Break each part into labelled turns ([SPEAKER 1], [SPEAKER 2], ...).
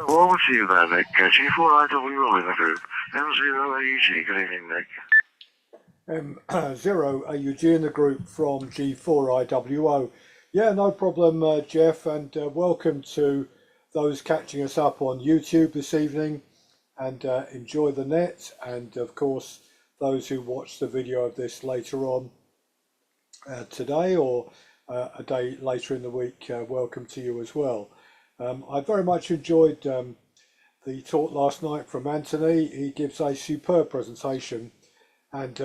[SPEAKER 1] Over to you there, Nick. G4IWO in the group. M0AUG. Good evening, Nick.
[SPEAKER 2] M0AUG in the group from G4IWO. Yeah, no problem, Jeff, and welcome to those catching us up on YouTube this evening, and enjoy the net, and of course those who watch the video of this later on today or a day later in the week, welcome to you as well. I very much enjoyed the talk last night from Anthony. He gives a superb presentation, and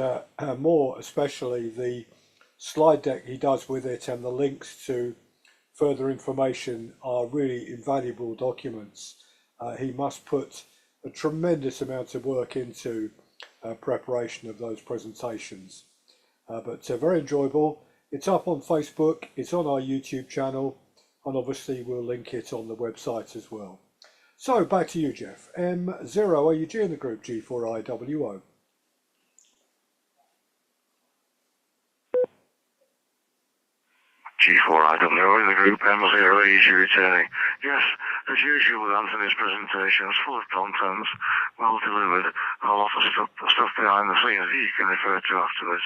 [SPEAKER 2] more especially the slide deck he does with it and the links to further information are really invaluable documents. He must put a tremendous amount of work into preparation of those presentations, but very enjoyable. It's up on Facebook, it's on our YouTube channel, and obviously we'll link it on the website as well. So back to you, Jeff. M0AUG in the group G4IWO.
[SPEAKER 1] G4IWO in the group M0AUG returning. Yes, as usual with Anthony's presentations, full of content, well delivered, a lot of stuff behind the scenes that you can refer to afterwards.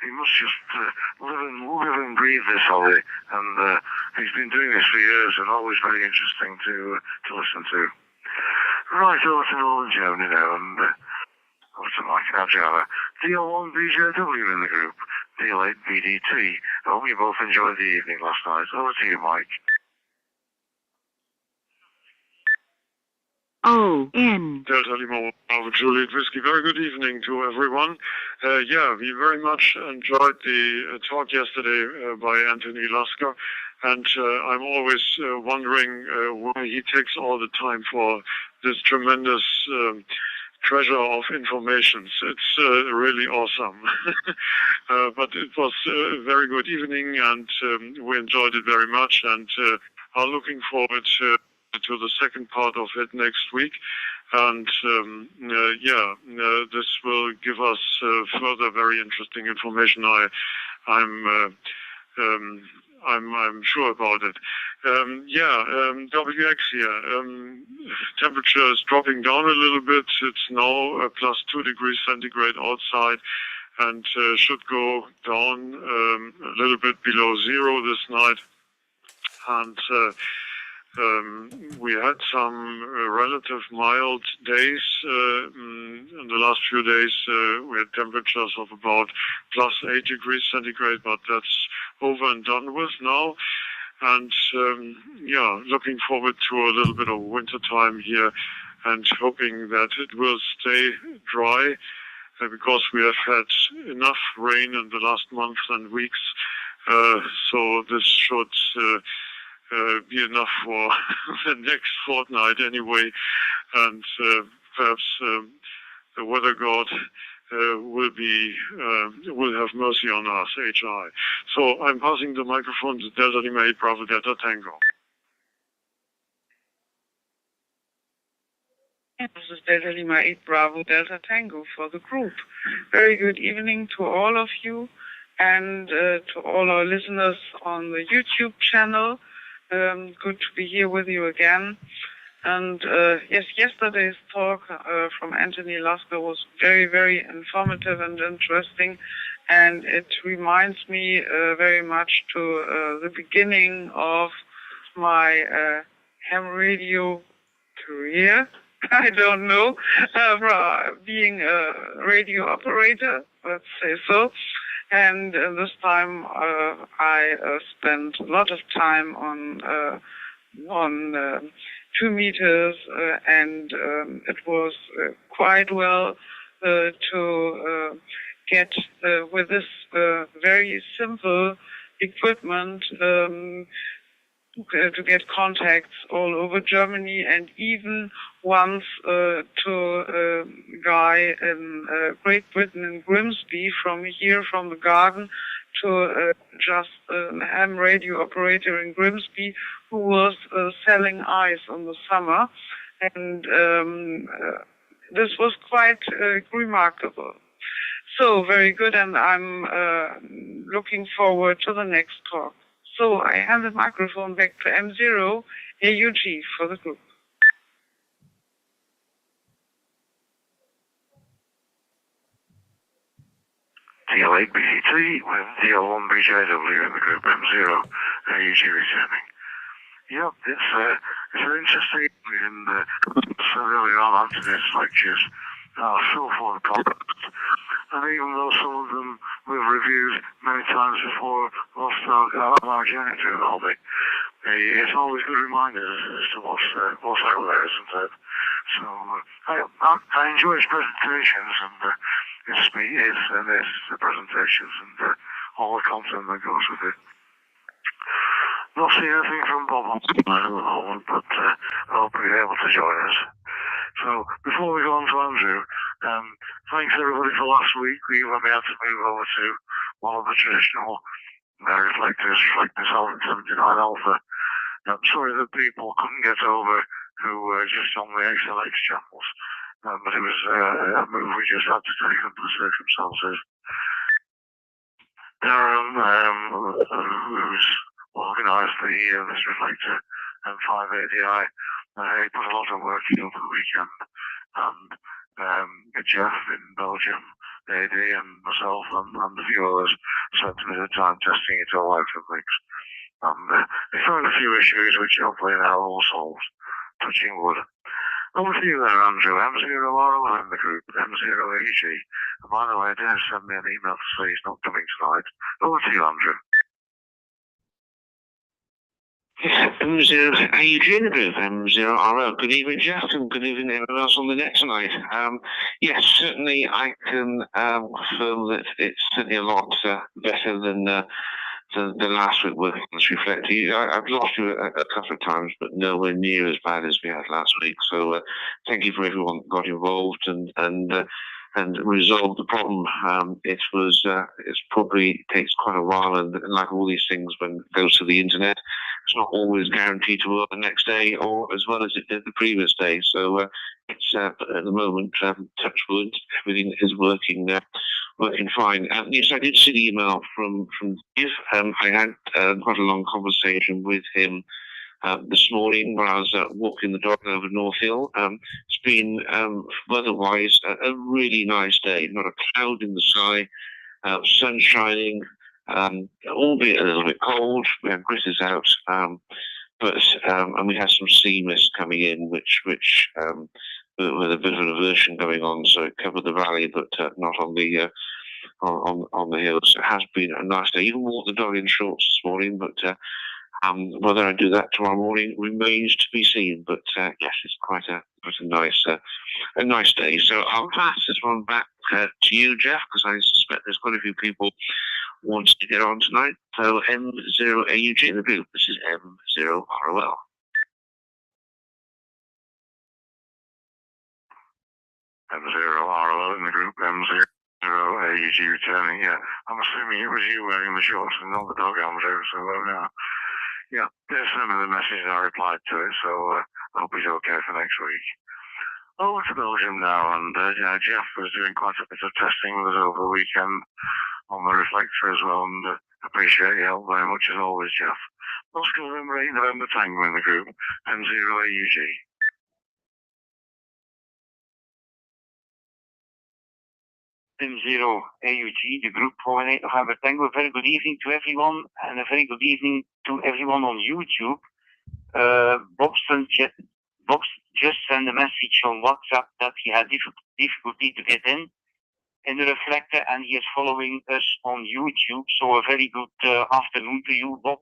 [SPEAKER 1] He must just live and breathe this hobby, and he's been doing this for years and always very interesting to listen to. Right, over to Northern Germany now, and over to Mike and Adjana. DL1BJW in the group, DL8BDT. I hope you both enjoyed the evening last night. Over to you, Mike.
[SPEAKER 3] O-N.
[SPEAKER 4] Delta Lima Bravo Juliet Whiskey. Very good evening to everyone. Yeah, we very much enjoyed the talk yesterday by Anthony Lasker, and I'm always wondering why he takes all the time for this tremendous treasure of information. It's really awesome. But it was a very good evening, and we enjoyed it very much, and are looking forward to the second part of it next week, and this will give us further very interesting information. I'm sure about it. WX here. Temperature is dropping down a little bit. It's now plus 2 degrees centigrade outside, and should go down a little bit below zero this night. And we had some relative mild days. In the last few days, we had temperatures of about plus 8 degrees centigrade, but that's over and done with now. And looking forward to a little bit of winter time here, and hoping that it will stay dry, because we have had enough rain in the last months and weeks. So this should be enough for the next fortnight anyway, and perhaps the weather god will have mercy on us, HI. So I'm passing the microphone to Delta Lima 8 Bravo Delta Tango.
[SPEAKER 5] This is Delta Lima 8 Bravo Delta Tango for the group. Very good evening to all of you, and to all our listeners on the YouTube channel. Good to be here with you again. And yes, yesterday's talk from Anthony Lasker was very, very informative and interesting, and it reminds me very much to the beginning of my ham radio career. I don't know, being a radio operator, let's say so. And this time I spent a lot of time on 2 meters, and it was quite well to get with this very simple equipment to get contacts all over Germany, and even once to a guy in Great Britain in Grimsby, from here, from the garden, to just a ham radio operator in Grimsby who was selling ice in the summer. And this was quite remarkable. So very good, and I'm looking forward to the next talk. So I hand the microphone back to M0AUG for the group.
[SPEAKER 1] TL8BT with TL1BJW in the group M0 AUG returning. Yep, it's an interesting and so early on Anthony's lectures are so full of content. And even though some of them we've reviewed many times before, lost our journey through the hobby, it's always good reminders as to what's out there, isn't it? So I enjoy his presentations and his speeches and his presentations and all the content that goes with it. Not seeing anything from Bob at the moment, but I hope he'll be able to join us. So before we go on to Andrew, thanks everybody for last week. We were able to move over to one of the traditional reflectors, Reflector 79 Alpha. I'm sorry that people couldn't get over who were just on the XLX channels, but it was a move we just had to take under the circumstances. Darren, who's organised this reflector M5ADI, he put a lot of work in over the weekend, and Jeff in Belgium, AD, and myself and a few others spent a bit of time testing it all out and things. And they found a few issues which hopefully now are all solved. Touching wood. Over to you there, Andrew. M0RO in the group, M0AG. And by the way, Dave sent me an email to say he's not coming tonight. Over to you, Andrew.
[SPEAKER 3] M0AG in the group, M0RO. Good evening, Jeff, and good evening everyone else on the net tonight. Yes, certainly I can confirm that it's certainly a lot better than the last week working on this reflector. I've lost you a couple of times, but nowhere near as bad as we had last week. So thank you for everyone that got involved and resolved the problem. It's probably takes quite a while, and like all these things, when it goes to the internet, it's not always guaranteed to work the next day or as well as it did the previous day. So it's at the moment, touch wood, everything is working fine. Yes, I did see the email from Steve. I had quite a long conversation with him this morning when I was walking the dog over North Hill. It's been weather-wise a really nice day. Not a cloud in the sky, sun shining, albeit a little bit cold. We had gritters out, but and we had some sea mist coming in, which with a bit of an aversion going on, so it covered the valley, but not on the on the hills. It has been a nice day. Even walked the dog in shorts this morning, but whether I do that tomorrow morning remains to be seen. But yes, it's quite a nice day. So I'll pass this one back to you, Jeff, because I suspect there's quite a few people wanting to get on tonight. So M0AUG in the group. This is M0ROL.
[SPEAKER 1] M0RO in the group, M0AUG returning, yeah. I'm assuming it was you wearing the shorts and not the dog, Andrew, so yeah, there's some of the message and I replied to it, so I hope he's okay for next week. Over to Belgium now, and Jeff was doing quite a bit of testing with us over the weekend on the reflector as well, and appreciate your help very much as always, Jeff. Oscar November 8 November Tango in the group, M0AUG.
[SPEAKER 6] M0AUG, the group 48 November Tango. A very good evening to everyone, and a very good evening to everyone on YouTube. Bob just sent a message on WhatsApp that he had difficulty to get in the reflector, and he is following us on YouTube. So a very good afternoon to you, Bob.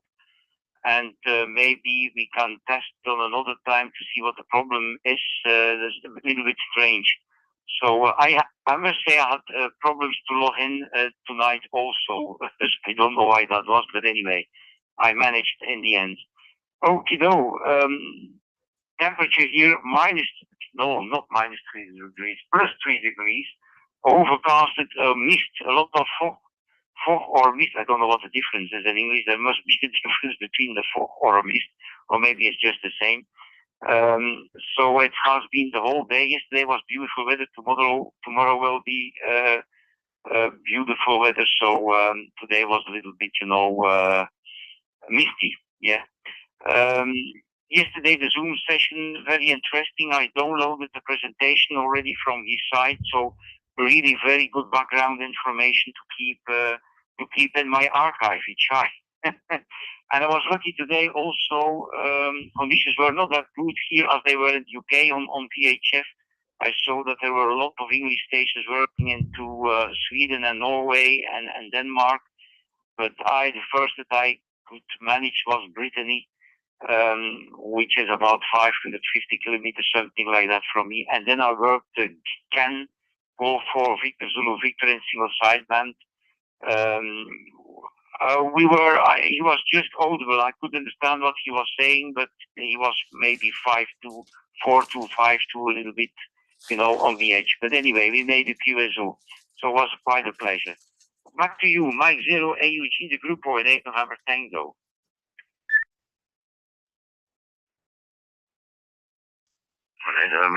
[SPEAKER 6] And maybe we can test on another time to see what the problem is. That's a little bit strange. So I must say I had problems to log in tonight also. I don't know why that was, but anyway, I managed in the end. Temperature here not minus 3 degrees, plus 3 degrees. Overcasted, mist, a lot of fog or mist. I don't know what the difference is in English. There must be a difference between the fog or a mist, or maybe it's just the same. So it has been the whole day. Yesterday was beautiful weather. Tomorrow will be beautiful weather. So today was a little bit, misty. Yeah. Yesterday the Zoom session, very interesting. I downloaded the presentation already from his site. So really very good background information to keep in my archive each time. And I was lucky today also, conditions were not that good here as they were in the UK on PHF. I saw that there were a lot of English stations working into Sweden and Norway and Denmark. But the first that I could manage was Brittany, which is about 550 kilometers, something like that from me. And then I worked Ken, Golf 4 Victor Zulu Victor in single sideband. He was just audible. I couldn't understand what he was saying, but he was maybe 5'2", 4'2", 5'2", a little bit, on the edge. But anyway, we made a QSO, so it was quite a pleasure. Back to you, Mike 0 AUG, the group coordinator, November Tango.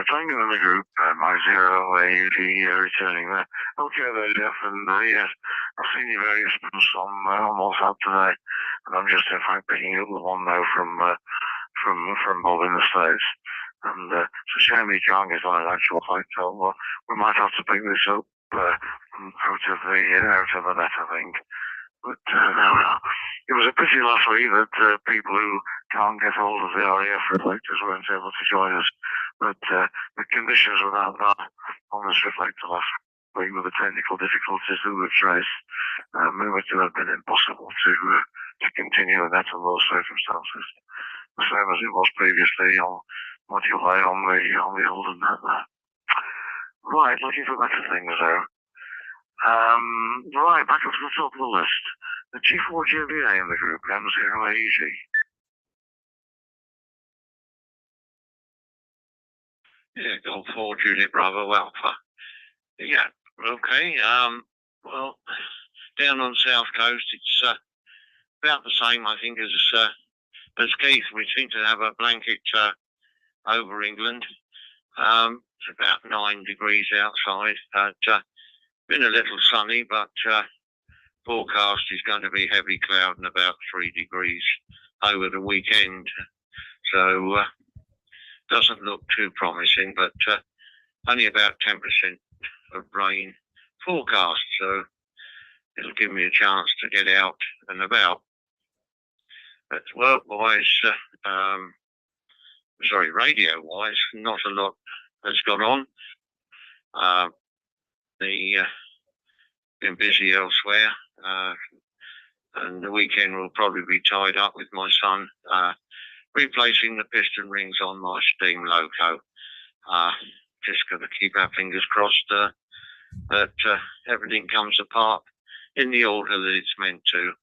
[SPEAKER 1] Tango in the group, Mike 0 AUG, returning there. Okay there, Jeff, and yes, I've seen your various posts on WhatsApp today, and I'm just in fact picking up the one now from Bob in the States. And it's a shame he can't get on an actual flight, so we might have to pick this up out of the net, I think. But it was a pity last week that people who can't get hold of the RAF reflectors weren't able to join us. But the conditions without that on this reflector last week with the technical difficulties that we've traced, it would have been impossible to continue that in those circumstances. The same as it was previously on module A on the older net there. Right, looking for better things though. Right, back up to the top of the list. The G4GBA in the group, M0AEG.
[SPEAKER 3] Yeah, Golf 4 Juliet Bravo Alpha. Yeah, okay. Well, down on the south coast, it's about the same, I think, as Keith. We seem to have a blanket over England. It's about 9 degrees outside. Been a little sunny, but forecast is going to be heavy cloud and about 3 degrees over the weekend. So doesn't look too promising, but only about 10% of rain forecast. So it'll give me a chance to get out and about. But work-wise, radio-wise, not a lot has gone on. Been busy elsewhere, and the weekend will probably be tied up with my son replacing the piston rings on my steam loco. Just going to keep our fingers crossed that everything comes apart in the order that it's meant to,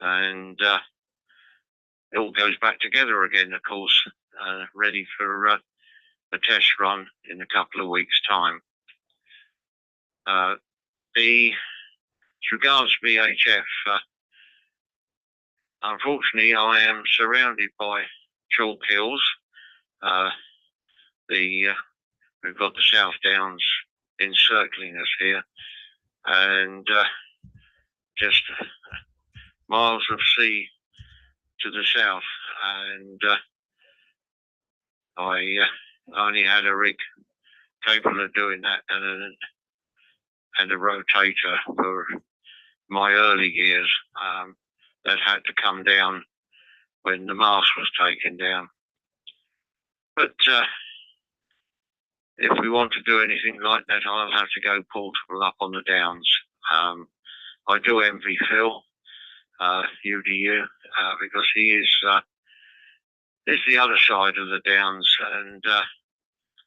[SPEAKER 3] and it all goes back together again, of course, ready for a test run in a couple of weeks' time. As regards VHF, unfortunately, I am surrounded by chalk hills. We've got the South Downs encircling us here, and just miles of sea to the south. And I only had a rig capable of doing that, and a rotator for my early years that had to come down when the mast was taken down. But if we want to do anything like that, I'll have to go portable up on the Downs. I do envy Phil, UDU, because he is the other side of the Downs, and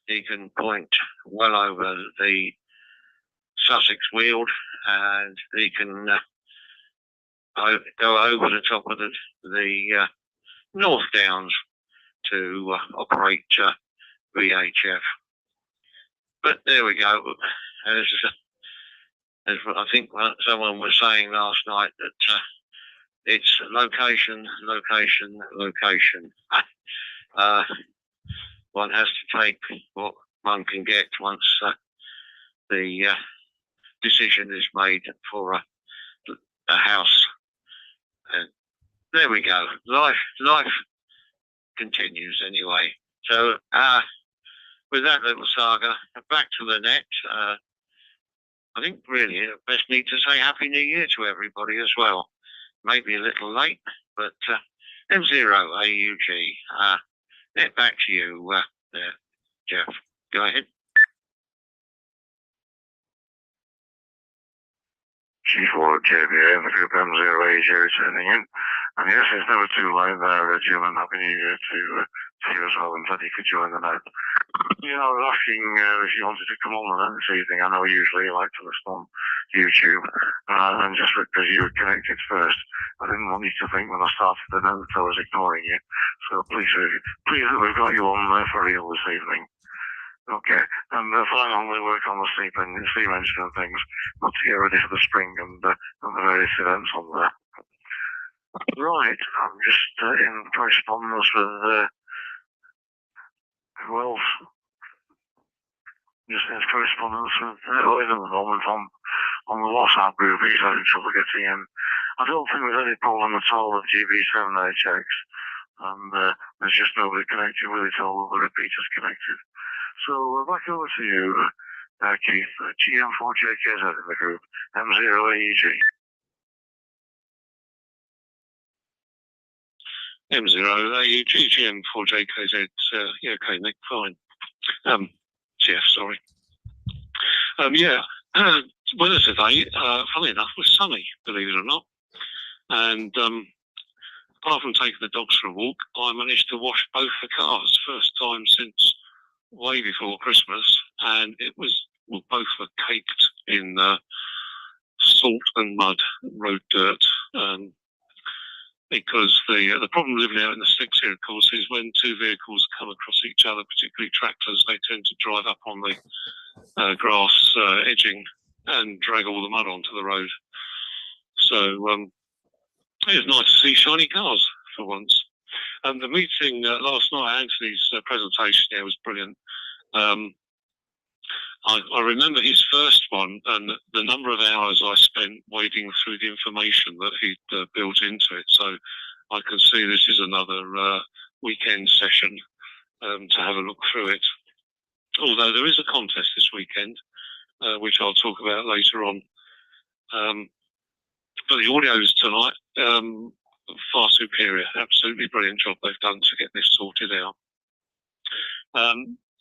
[SPEAKER 3] he can point well over the Sussex Weald, and he can go over the top of the North Downs to operate VHF. But there we go. As I think someone was saying last night, that it's location, location, location. One has to take what one can get once the decision is made for a house. And there we go. Life continues anyway. So with that little saga, back to the net. I think really I best need to say Happy New Year to everybody as well. Maybe a little late, but M0AUG. Net back to you there, Jeff. Go ahead.
[SPEAKER 1] G4JBA and the group M0AUG returning in. And yes, it's never too late there, Jim, and Happy New Year to you as well, and glad you could join the night. You know, I was asking if you wanted to come on this evening. I know usually you like to listen on YouTube, and just because you were connected first, I didn't want you to think when I started the note I was ignoring you. So please that we've got you on for real this evening. Okay, and finally work on the steam engine and things, not to get ready for the spring and the various events on there. Right, I'm just in correspondence with who else? Just in correspondence with Owen at the moment on the WhatsApp group. He's having trouble getting in. I don't think there's any problem at all with GB7HX, and there's just nobody connected with it. All the repeaters connected. So back over to you, Keith. GM4JKZ in the group, M0AEG.
[SPEAKER 3] M0AUG, GM4JKZ. Yeah, okay, Nick, fine. Jeff, sorry. Weather today, funny enough, was sunny, believe it or not. And apart from taking the dogs for a walk, I managed to wash both the cars, first time since way before Christmas, and it was, well, both were caked in salt and mud, road dirt. Because the problem living out in the sticks here, of course, is when two vehicles come across each other, particularly tractors, they tend to drive up on the grass edging and drag all the mud onto the road. So it was nice to see shiny cars for once. The meeting last night, Anthony's presentation here was brilliant. I remember his first one and the number of hours I spent wading through the information that he'd built into it. So I can see this is another weekend session to have a look through it. Although there is a contest this weekend, which I'll talk about later on. But the audios tonight, far superior. Absolutely brilliant job they've done to get this sorted out.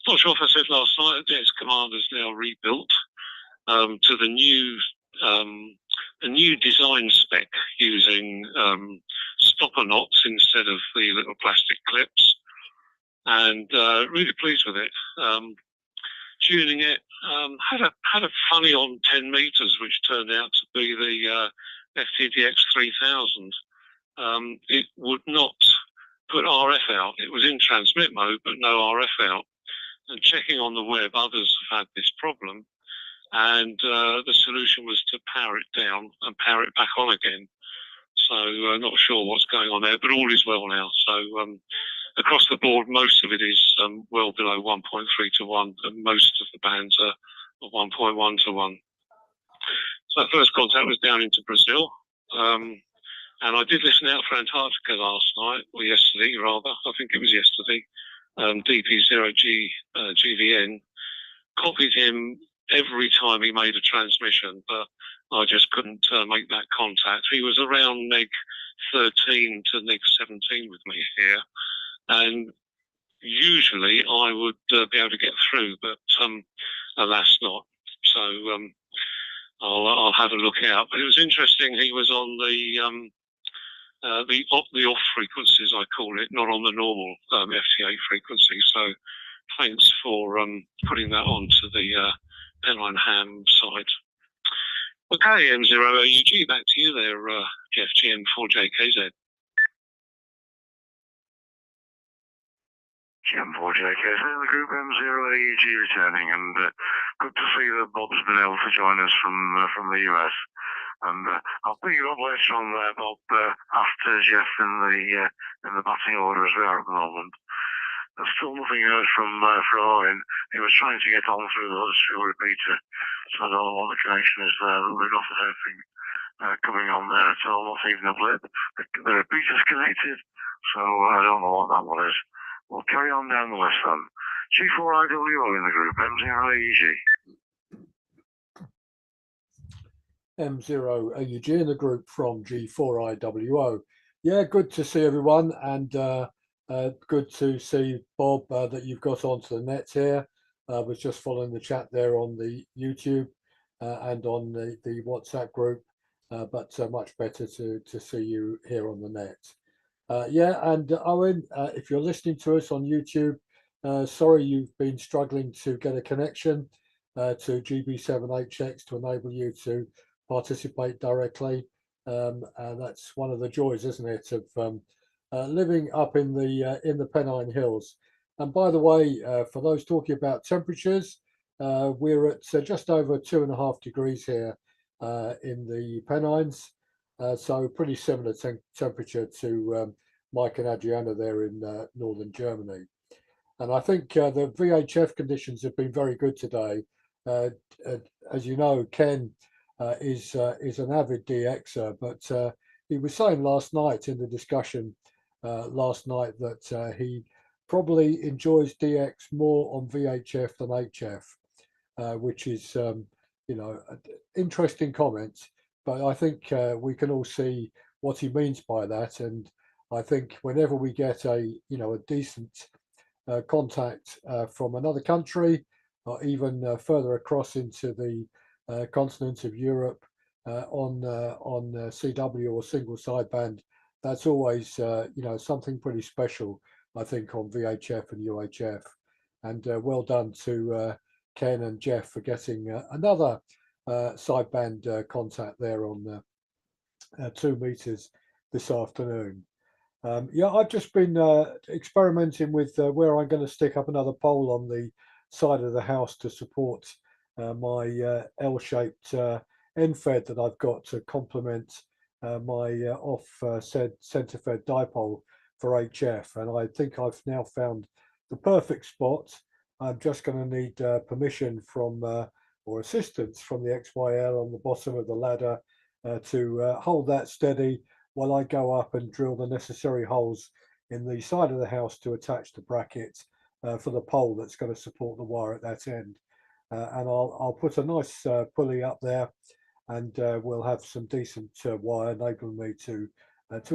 [SPEAKER 3] Not sure if I said last night, the X-Commander is now rebuilt to the new design spec using stopper knots instead of the little plastic clips, and really pleased with it. Tuning it had a funny on 10 meters, which turned out to be the FTDX3000. It would not put RF out. It was in transmit mode, but no RF out. And checking on the web, others have had this problem, and the solution was to power it down and power it back on again. So not sure what's going on there, but all is well now. So across the board, most of it is well below 1.3 to 1, and most of the bands are 1.1 to 1. So first contact was down into Brazil, and I did listen out for Antarctica last night, or yesterday rather, I think it was yesterday. DP0GVN copied him every time he made a transmission, but I just couldn't make that contact. He was around neg 13 to neg 17 with me here, and usually I would be able to get through, but alas not. So I'll have a look out. But it was interesting. He was on the off frequencies, I call it, not on the normal FT8 frequency. So thanks for putting that onto the Pennine ham side. Okay, M0AUG, back to you there, Jeff, GM4JKZ.
[SPEAKER 1] GM4JKZ, the group M0AUG returning, and good to see that Bob's been able to join us from the US. And I'll pick you up later on there, Bob, after Jeff in the batting order as we are at the moment. There's still nothing heard from Owen. He was trying to get on through the Huddersfield repeater, so I don't know what the connection is there. We've not had anything coming on there at all, not even a blip. The repeater's connected, so I don't know what that one is. We'll carry on down the list then. G4IWO in the group, M0AEG.
[SPEAKER 2] M0AUG in the group from G4IWO. Yeah, good to see everyone, and good to see Bob that you've got onto the net here. Was just following the chat there on the YouTube and on the WhatsApp group, but much better to see you here on the net. Yeah, and Owen, if you're listening to us on YouTube, sorry you've been struggling to get a connection to GB7HX to enable you to participate directly. That's one of the joys, isn't it, of living up in the Pennine Hills. And by the way, for those talking about temperatures, we're at just over 2.5 degrees here in the Pennines, so pretty similar temperature to Mike and Adriana there in northern Germany. And I think the VHF conditions have been very good today. As you know, Ken is an avid DXer, but he was saying last night in the discussion that he probably enjoys DX more on VHF than HF, which is interesting comments. But I think we can all see what he means by that, and I think whenever we get a decent contact from another country, or even further across into the continent of Europe on CW or single sideband, that's always something pretty special, I think, on VHF and UHF. And well done to Ken and Jeff for getting another sideband contact there on 2 meters this afternoon. Yeah, I've just been experimenting with where I'm going to stick up another pole on the side of the house to support my L-shaped end fed that I've got to complement my centre fed dipole for HF. And I think I've now found the perfect spot. I'm just going to need permission from or assistance from the XYL on the bottom of the ladder to hold that steady while I go up and drill the necessary holes in the side of the house to attach the bracket for the pole that's going to support the wire at that end. And I'll put a nice pulley up there, and we'll have some decent wire enabling me to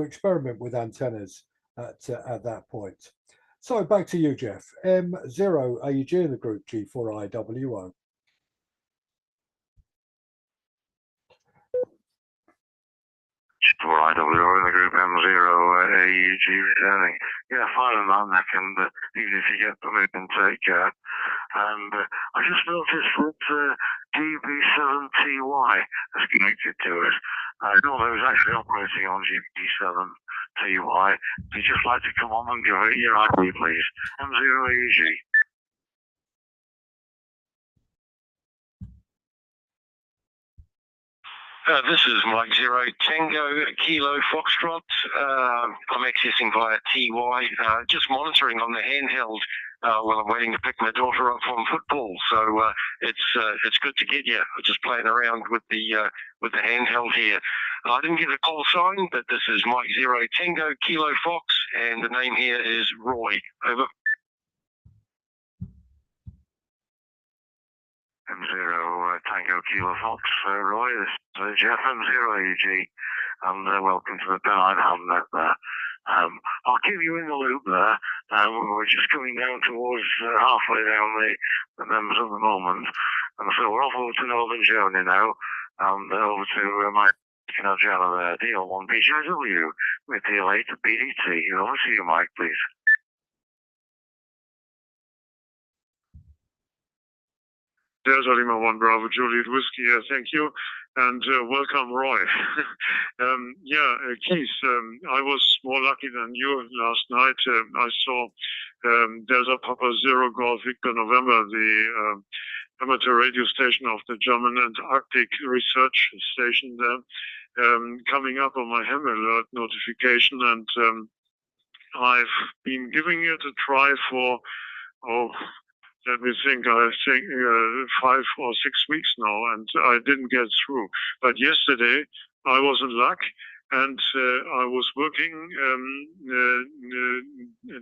[SPEAKER 2] experiment with antennas at that point. So back to you, Jeff. M0AUG in the group G4IWO.
[SPEAKER 1] For IWO in the group M0AUG returning. Yeah, fire them on that, and even if you get permission, take care. And I just noticed that GB7TY is connected to it. I know I was actually operating on GB7TY. If you'd just like to come on and give it your ID, please. M0AUG.
[SPEAKER 3] This is Mike Zero Tango Kilo Foxtrot. I'm accessing via TY, just monitoring on the handheld while I'm waiting to pick my daughter up from football. So it's good to get you. I'm just playing around with the handheld here. I didn't get a call sign, but this is Mike Zero Tango Kilo Fox, and the name here is Roy. Over.
[SPEAKER 1] M0 Tango Kilo Fox, Roy. This is Jeff M0AUG, and welcome to the Pennine Hamnet there. I'll keep you in the loop there. We're just coming down towards halfway down the members at the moment, and so we're off over to Northern Germany now, and over to my Adriana there, DL1BJW with DL8 BDT. Over to you, Mike, please.
[SPEAKER 4] Delta Lima 1 Bravo Juliet Whiskey, thank you, and welcome, Roy. Keith, I was more lucky than you last night. I saw Delta Papa Zero Golf Victor November, the amateur radio station of the German Antarctic Research Station there, coming up on my ham alert notification, and I've been giving it a try for, let me think, I think 5 or 6 weeks now, and I didn't get through. But yesterday I was in luck, and I was working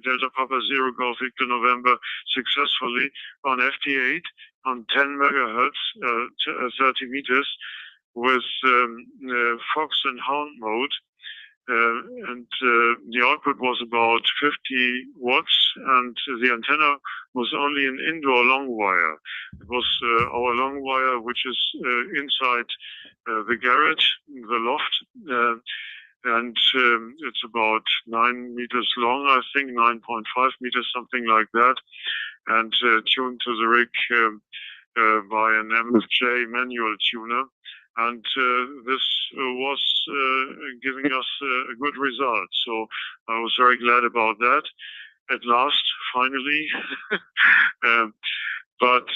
[SPEAKER 4] Delta Papa Zero Golf Victor November successfully on FT8 on 10 megahertz, 30 meters, with fox and hound mode. And the output was about 50 watts, and the antenna was only an indoor long wire. It was our long wire, which is inside the garage, the loft, and it's about 9 meters long, I think, 9.5 meters, something like that, and tuned to the rig by an MFJ manual tuner. And this was giving us a good result. So I was very glad about that at last, finally. But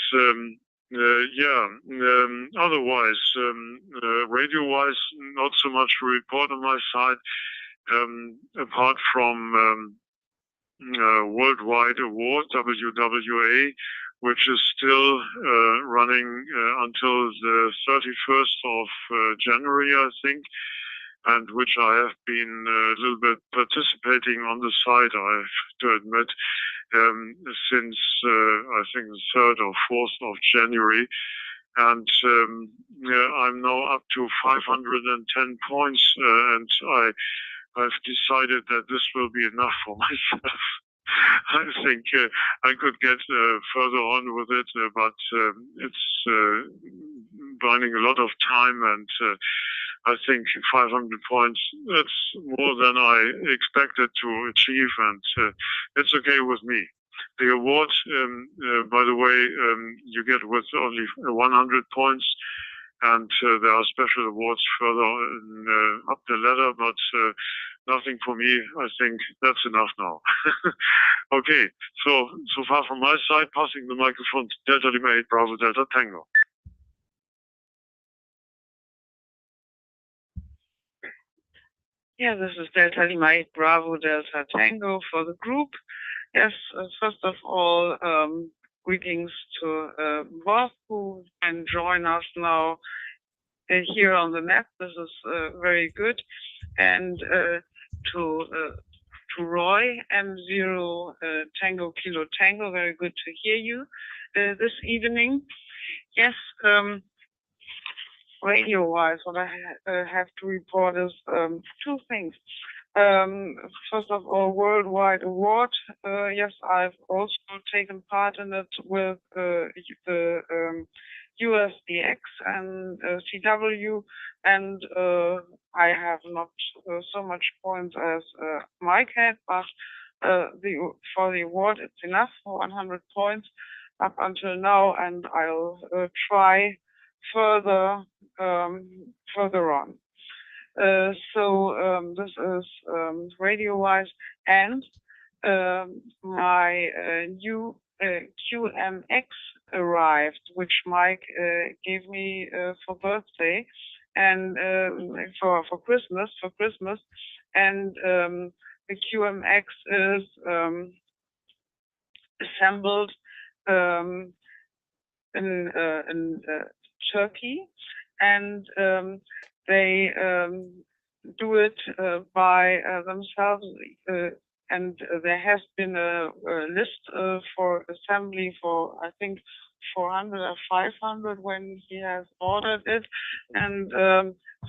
[SPEAKER 4] otherwise, radio-wise, not so much to report on my side, apart from Worldwide Award, WWA, which is still running until the 31st of January, I think, and which I have been a little bit participating on the side, I have to admit, since I think the 3rd or 4th of January. And I'm now up to 510 points, and I've decided that this will be enough for myself. I think I could get further on with it, but it's burning a lot of time, and I think 500 points, that's more than I expected to achieve, and it's okay with me. The award, by the way, you get with only 100 points, and there are special awards further up the ladder, but nothing for me. I think that's enough now. Okay, so far from my side, passing the microphone to Delta Lima 8 Bravo Delta Tango.
[SPEAKER 5] Yeah, this is Delta Lima 8 Bravo Delta Tango for the group. Yes, first of all, greetings to Bob, who can join us now here on the net. This is very good. And to Roy, M0 Tango Kilo Tango, very good to hear you this evening. Yes, radio-wise, what I have to report is two things. First of all, Worldwide Award. Yes, I've also taken part in it with the USDX and CW, and I have not so much points as Mike had, but for the award it's enough for 100 points up until now, and I'll try further on. So this is radio-wise, and my new QMX arrived, which Mike gave me for birthday and for Christmas, and the QMX is assembled in Turkey, and they do it by themselves, and there has been a list for assembly for, I think, 400 or 500 when he has ordered it, and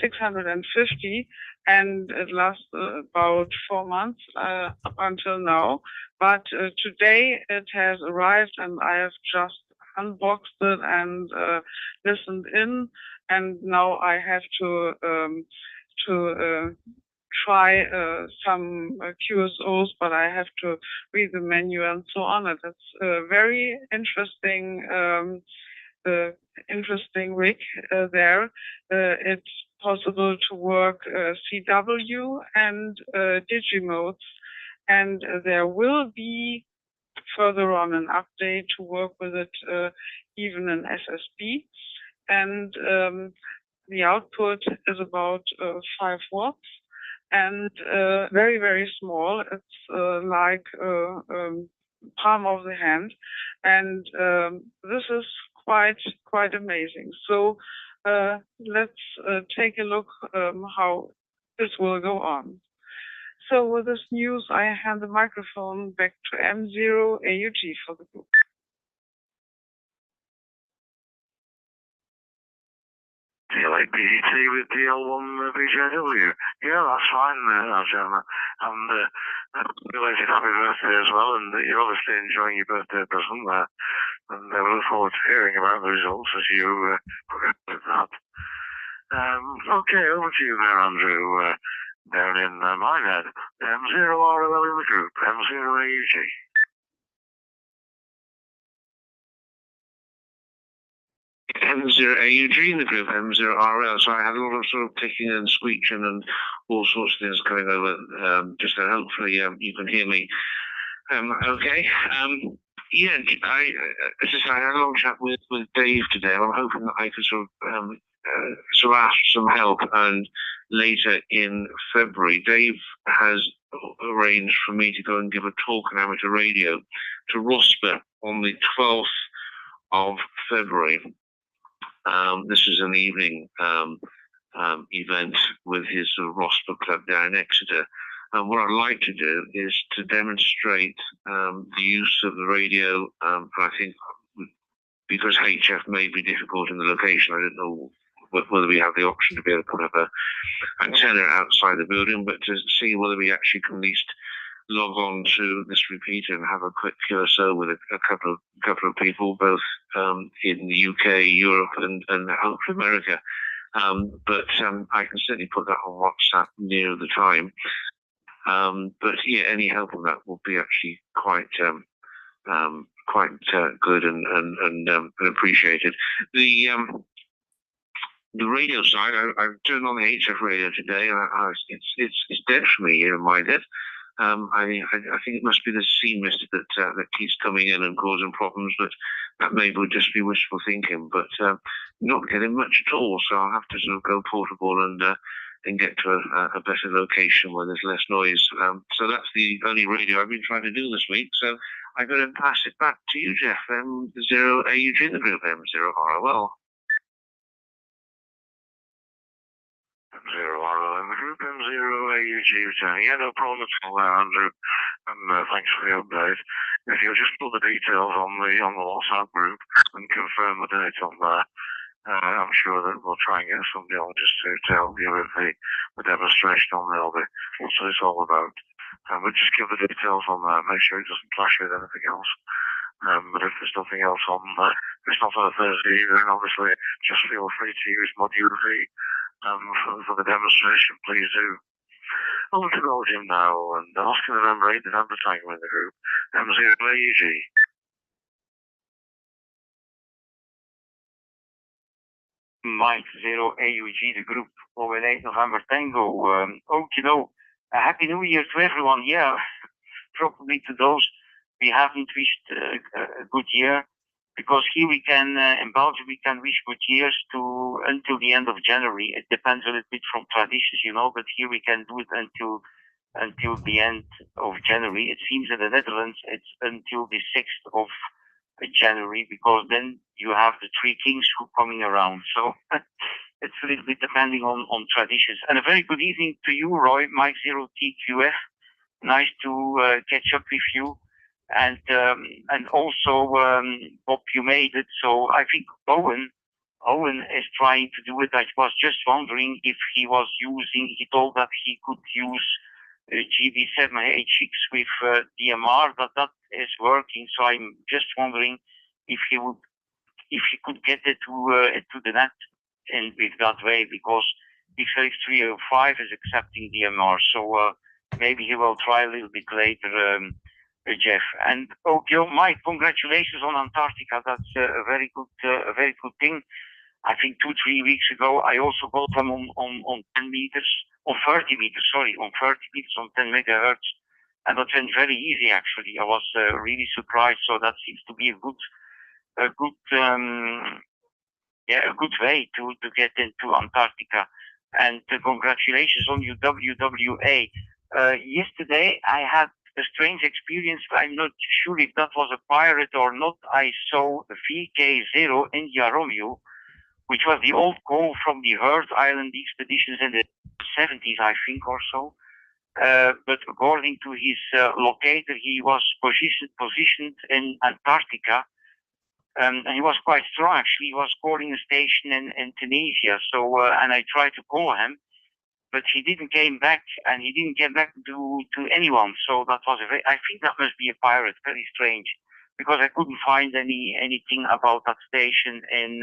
[SPEAKER 5] 650, and it lasts about 4 months up until now. But today it has arrived, and I have just unboxed it and listened in, and now I have to try some QSOs, but I have to read the menu and so on. It's a very interesting rig there. It's possible to work CW and Digimodes, and there will be further on an update to work with it even in SSB, and the output is about 5 watts, and very, very small. It's like palm of the hand, and this is quite amazing. So let's take a look how this will go on. So with this news, I hand the microphone back to M0 AUG for the group.
[SPEAKER 1] DLAPDT with DL1BJW. Yeah, that's fine, Gemma. And belated happy birthday as well, and you're obviously enjoying your birthday present there. And we look forward to hearing about the results as you progress with that. Okay, over to you there, Andrew. Down in my head, M0RLL in the group, M0AUG.
[SPEAKER 3] M0AUG in the group, M0RL. So I had a lot of sort of clicking and screeching and all sorts of things coming over just then. Hopefully you can hear me. Okay. Yeah, I had a long chat with Dave today. I'm hoping that I could sort of ask some help. And later in February, Dave has arranged for me to go and give a talk on amateur radio to Rosper on the 12th of February. This is an evening event with his sort of Rosper Club down in Exeter. And what I'd like to do is to demonstrate the use of the radio. I think because HF may be difficult in the location, I don't know whether we have the option to be able to put up a antenna outside the building, but to see whether we actually can at least log on to this repeater and have a quick QSO with a couple of people, both in the UK, Europe, and hopefully America. But I can certainly put that on WhatsApp near the time. But yeah, any help on that will be actually quite good and appreciated. The radio side, I've turned on the HF radio today, and it's dead for me here in my head. I think it must be the sea mist that keeps coming in and causing problems, but that may just be wishful thinking. But not getting much at all, so I'll have to sort of go portable and get to a better location where there's less noise. So that's the only radio I've been trying to do this week. So I'm going to pass it back to you, Jeff. M0AUG in the group, M0ROL.
[SPEAKER 1] M0RL in the group, M0AUG returning. Yeah, no problem at all there, Andrew. And thanks for the update. If you'll just put the details on the WhatsApp group and confirm the date on there, I'm sure that we'll try and get somebody on just to help you with the demonstration on there. What's it's all about. But just give the details on there. Make sure it doesn't clash with anything else. But if there's nothing else on there, if it's not on a Thursday evening, obviously just feel free to use Module V for the demonstration. Please do. Over to Belgium now, and Oscar November 8 November Tango in the group, M0AUG.
[SPEAKER 6] Mike 0AUG, the group, over 8 November Tango. A Happy New Year to everyone. Yeah, probably to those we haven't wished a good year, because here we can, in Belgium, we can wish good years until the end of January. It depends a little bit from traditions, but here we can do it until the end of January. It seems in the Netherlands it's until the 6th of January, because then you have the Three Kings who coming around. So it's a little bit depending on traditions. And a very good evening to you, Roy, Mike 0TQF. Nice to catch up with you. And also, Bob, you made it. So I think Owen is trying to do it. I was just wondering if he told that he could use GB7HX with DMR, that is working. So I'm just wondering if he could get it to the net and with that way, because XLX305 is accepting DMR. So maybe he will try a little bit later, Jeff. And Mike, congratulations on Antarctica. That's a very good thing. I think 2-3 weeks ago, I also got them on 10 meters, on 30 meters, on 30 meters on 10 megahertz. And that went very easy, actually. I was really surprised. So that seems to be a good way to get into Antarctica. And congratulations on your WWA. Yesterday, I had a strange experience. I'm not sure if that was a pirate or not. I saw VK0 India Romeo, which was the old call from the Heard Island expeditions in the 70s, I think, or so. But according to his locator, he was positioned in Antarctica. And he was quite strong, actually. He was calling a station in Tunisia. So, and I tried to call him, but he didn't came back, and he didn't get back to anyone. So that was I think that must be a pirate. Very strange, because I couldn't find anything about that station in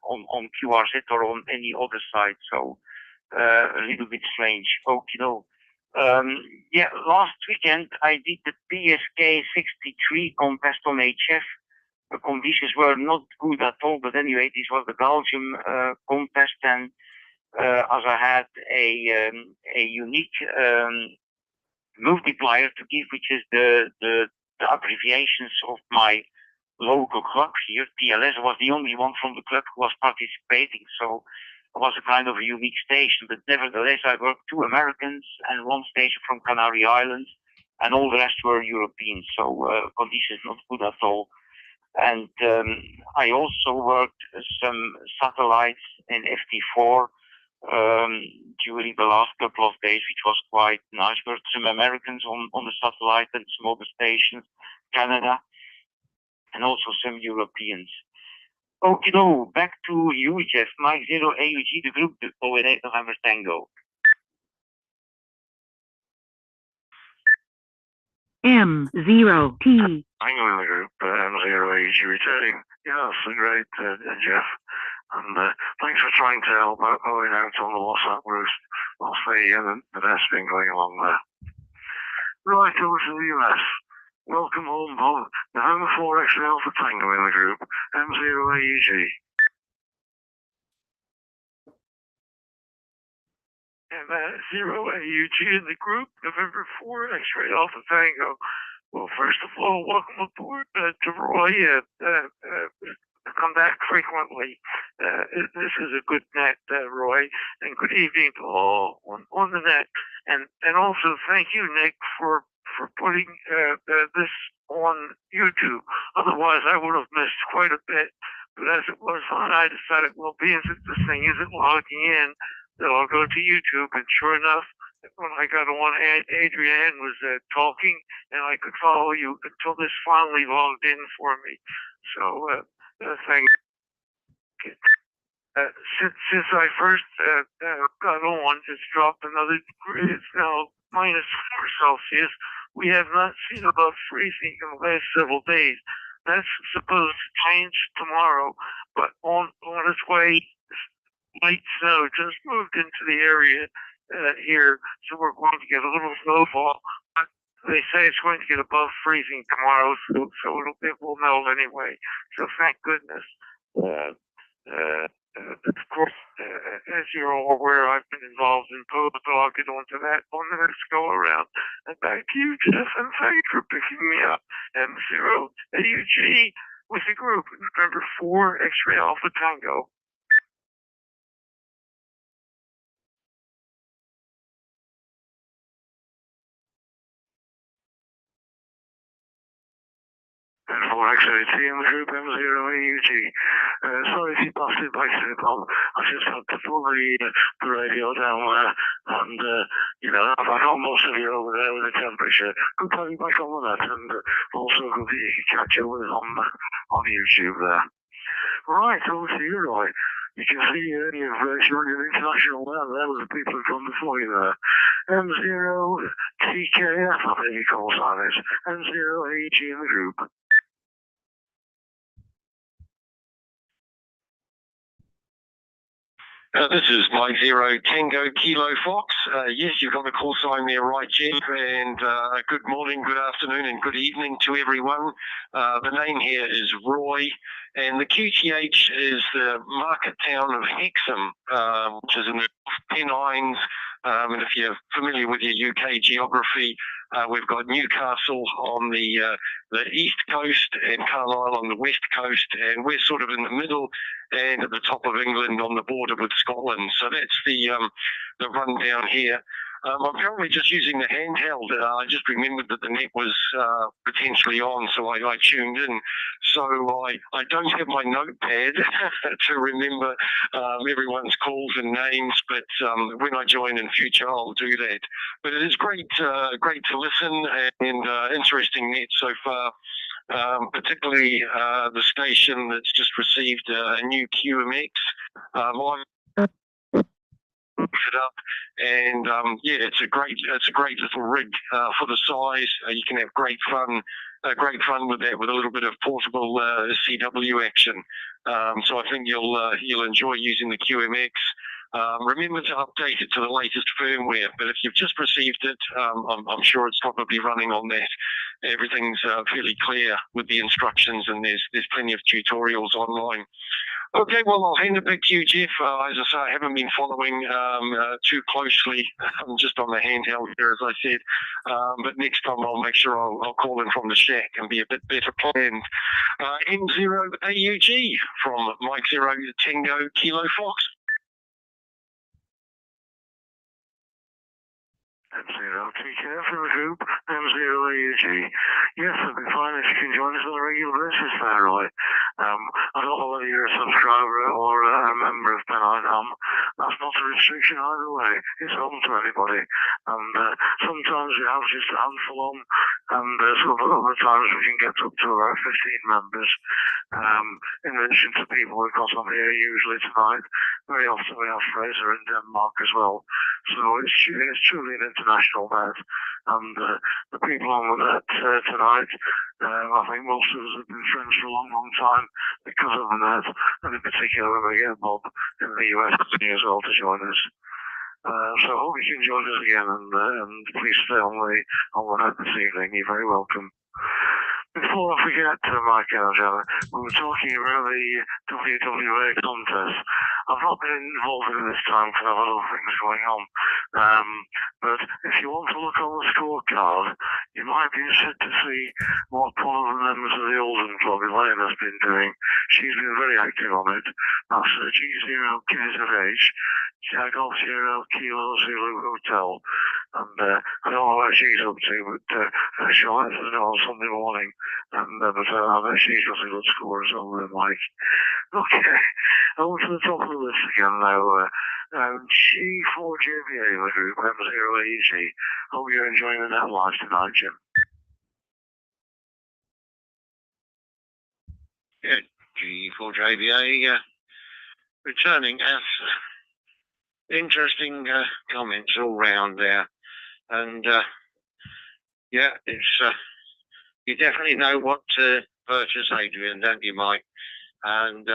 [SPEAKER 6] on QRZ or on any other site. So a little bit strange. Yeah, last weekend I did the PSK 63 contest on HF. The conditions were not good at all, but anyway, this was the Belgium contest, and as I had a unique multiplier to give, which is the abbreviations of my local club here, TLS, was the only one from the club who was participating, so it was a kind of a unique station. But nevertheless, I worked 2 Americans and 1 station from Canary Islands, and all the rest were Europeans, so conditions not good at all. And I also worked some satellites in FT4 during the last couple of days, which was quite nice. Worked some Americans on the satellite and some other stations, Canada, and also some Europeans. Okay, no, back to you, Jeff. Mike 0 AUG, the group, the 08 November Tango.
[SPEAKER 7] M0T.
[SPEAKER 1] Tango in the group, M0 AUG returning. Yeah, that's great, Jeff. And thanks for trying to help Owen out on the WhatsApp groups whilst the nest been going along there. Right, over to the US. Welcome home, Bob. November 4 X-ray Alpha Tango in the group, M0 AUG. M0 AUG in the group, November 4 X-ray Alpha Tango. Well, first of all, welcome aboard to Roy. Come back frequently. This is a good net, Roy, and good evening to all on the net. And also thank you, Nick, for putting this on YouTube. Otherwise, I would have missed quite a bit. But as it was on, I decided, well, being that this thing isn't logging in, that I'll go to YouTube. And sure enough, when I got on, Adrienne was talking, and I could follow you until this finally logged in for me. So, thank you. Since I first got on, it's dropped another degree. It's now minus 4 Celsius. We have not seen above freezing in the last several days. That's supposed to change tomorrow, but on its way, light snow just moved into the area here, so we're going to get a little snowfall. They say it's going to get above freezing tomorrow, so it will melt anyway. So thank goodness. Of course, as you're all aware, I've been involved in Poe, so I'll get onto that on the next go around. And back to you, Jeff, and thanks for picking me up. M0 AUG with the group, November 4 X-ray Alpha Tango. And 4XAT in the group, M0 AUG. Sorry if you passed it by Bob. I just had to pull the radio down there, and I got most of you over there with the temperature. Good to have you back on that, and also good that you can catch up with it on YouTube there. Right, over to you, Roy. You can see you've shown your international man there with the people who've gone before you there. M0 TKF, I think he calls that is. M0 AUG in the group.
[SPEAKER 8] This is Mike 0 Tango Kilo Fox. Yes, you've got the call sign there right, Jeff, and good morning, good afternoon, and good evening to everyone. The name here is Roy, and the QTH is the market town of Hexham, which is in the Pennines. And if you're familiar with your UK geography, we've got Newcastle on the east coast and Carlisle on the west coast, and we're sort of in the middle and at the top of England on the border with Scotland. So that's the rundown here. I'm currently just using the handheld. I just remembered that the net was potentially on, so I tuned in. So I don't have my notepad to remember everyone's calls and names, but when I join in future, I'll do that. But it is great to listen, and interesting net so far. particularly the station that's just received a new QMX. I've it up, and yeah, it's a great little rig for the size. You can have great fun with that, with a little bit of portable CW action. So I think you'll enjoy using the QMX. Remember to update it to the latest firmware, but if you've just received it, I'm sure it's probably running on that. Everything's fairly clear with the instructions, and there's plenty of tutorials online. Okay, well, I'll hand it back to you, Jeff. As I say, I haven't been following too closely. I'm just on the handheld here, as I said. But next time I'll make sure I'll call in from the shack and be a bit better planned. M0 AUG from Mike Zero Tango Kilo Fox.
[SPEAKER 1] M0 TKF from the group, M0 AUG. Yes, it'd be fine if you can join us on a regular basis there, Roy. I don't know whether you're a subscriber or a member of Pennine. That's not a restriction either way. It's open to anybody. And sometimes we have just a handful on, and other times we can get up to about 15 members. In addition to people we've got on here usually tonight, very often we have Fraser in Denmark as well. So it's truly an international net, and the people on with that tonight, I think most of us have been friends for a long, long time because of the net, and in particular when we get Bob in the US as well to join us. So I hope you can join us again, and please stay on the net this evening. You're very welcome. Before I forget, Mike Alexander, we were talking about the WWA contest. I've not been involved in this time because I've had other things going on. But if you want to look on the scorecard, you might be interested to see what one of the members of the Oldham Club, Elaine, has been doing. She's been very active on it. That's G0KZH, Golf Sierra Kilo Zulu Hotel. And I don't know what she's up to, but she'll let us know on Sunday morning. But I bet she's got a good score as well, Mike. Okay, over to the top of the list again now. G4JBA in the group, M0AG. Hope you're enjoying the net live tonight, Jim.
[SPEAKER 3] Yeah, G4JBA returning as interesting comments all round there. And yeah, it's you definitely know what to purchase, Adrian, don't you, Mike? And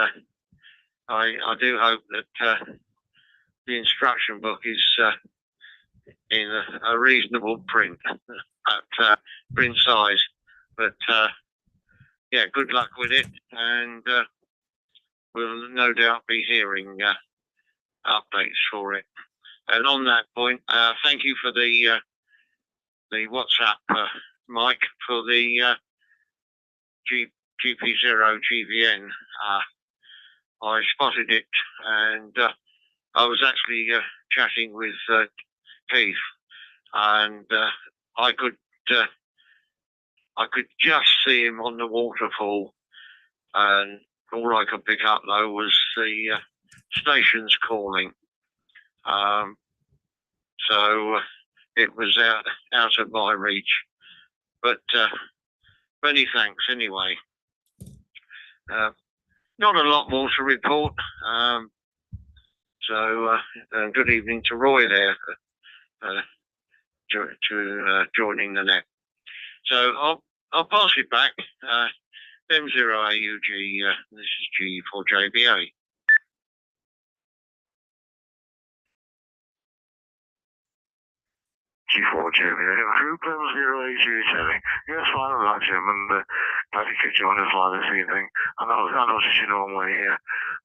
[SPEAKER 3] I do hope that the instruction book is in a reasonable print, at print size. But yeah, good luck with it, and we'll no doubt be hearing updates for it. And on that point, thank you for the WhatsApp, Mike, for the GP0 GVN. I spotted it, and I was actually chatting with Keith, and I could just see him on the waterfall, and all I could pick up though was the stations calling. So it was out of my reach, but many thanks anyway. Not a lot more to report. So good evening to Roy there, joining the net. So I'll pass it back. M0AUG, this is G4JBA.
[SPEAKER 1] G4JBA, group M0AG telling. Yes, fine with that, Jim, and glad you could join us live this evening. I noticed you normally here.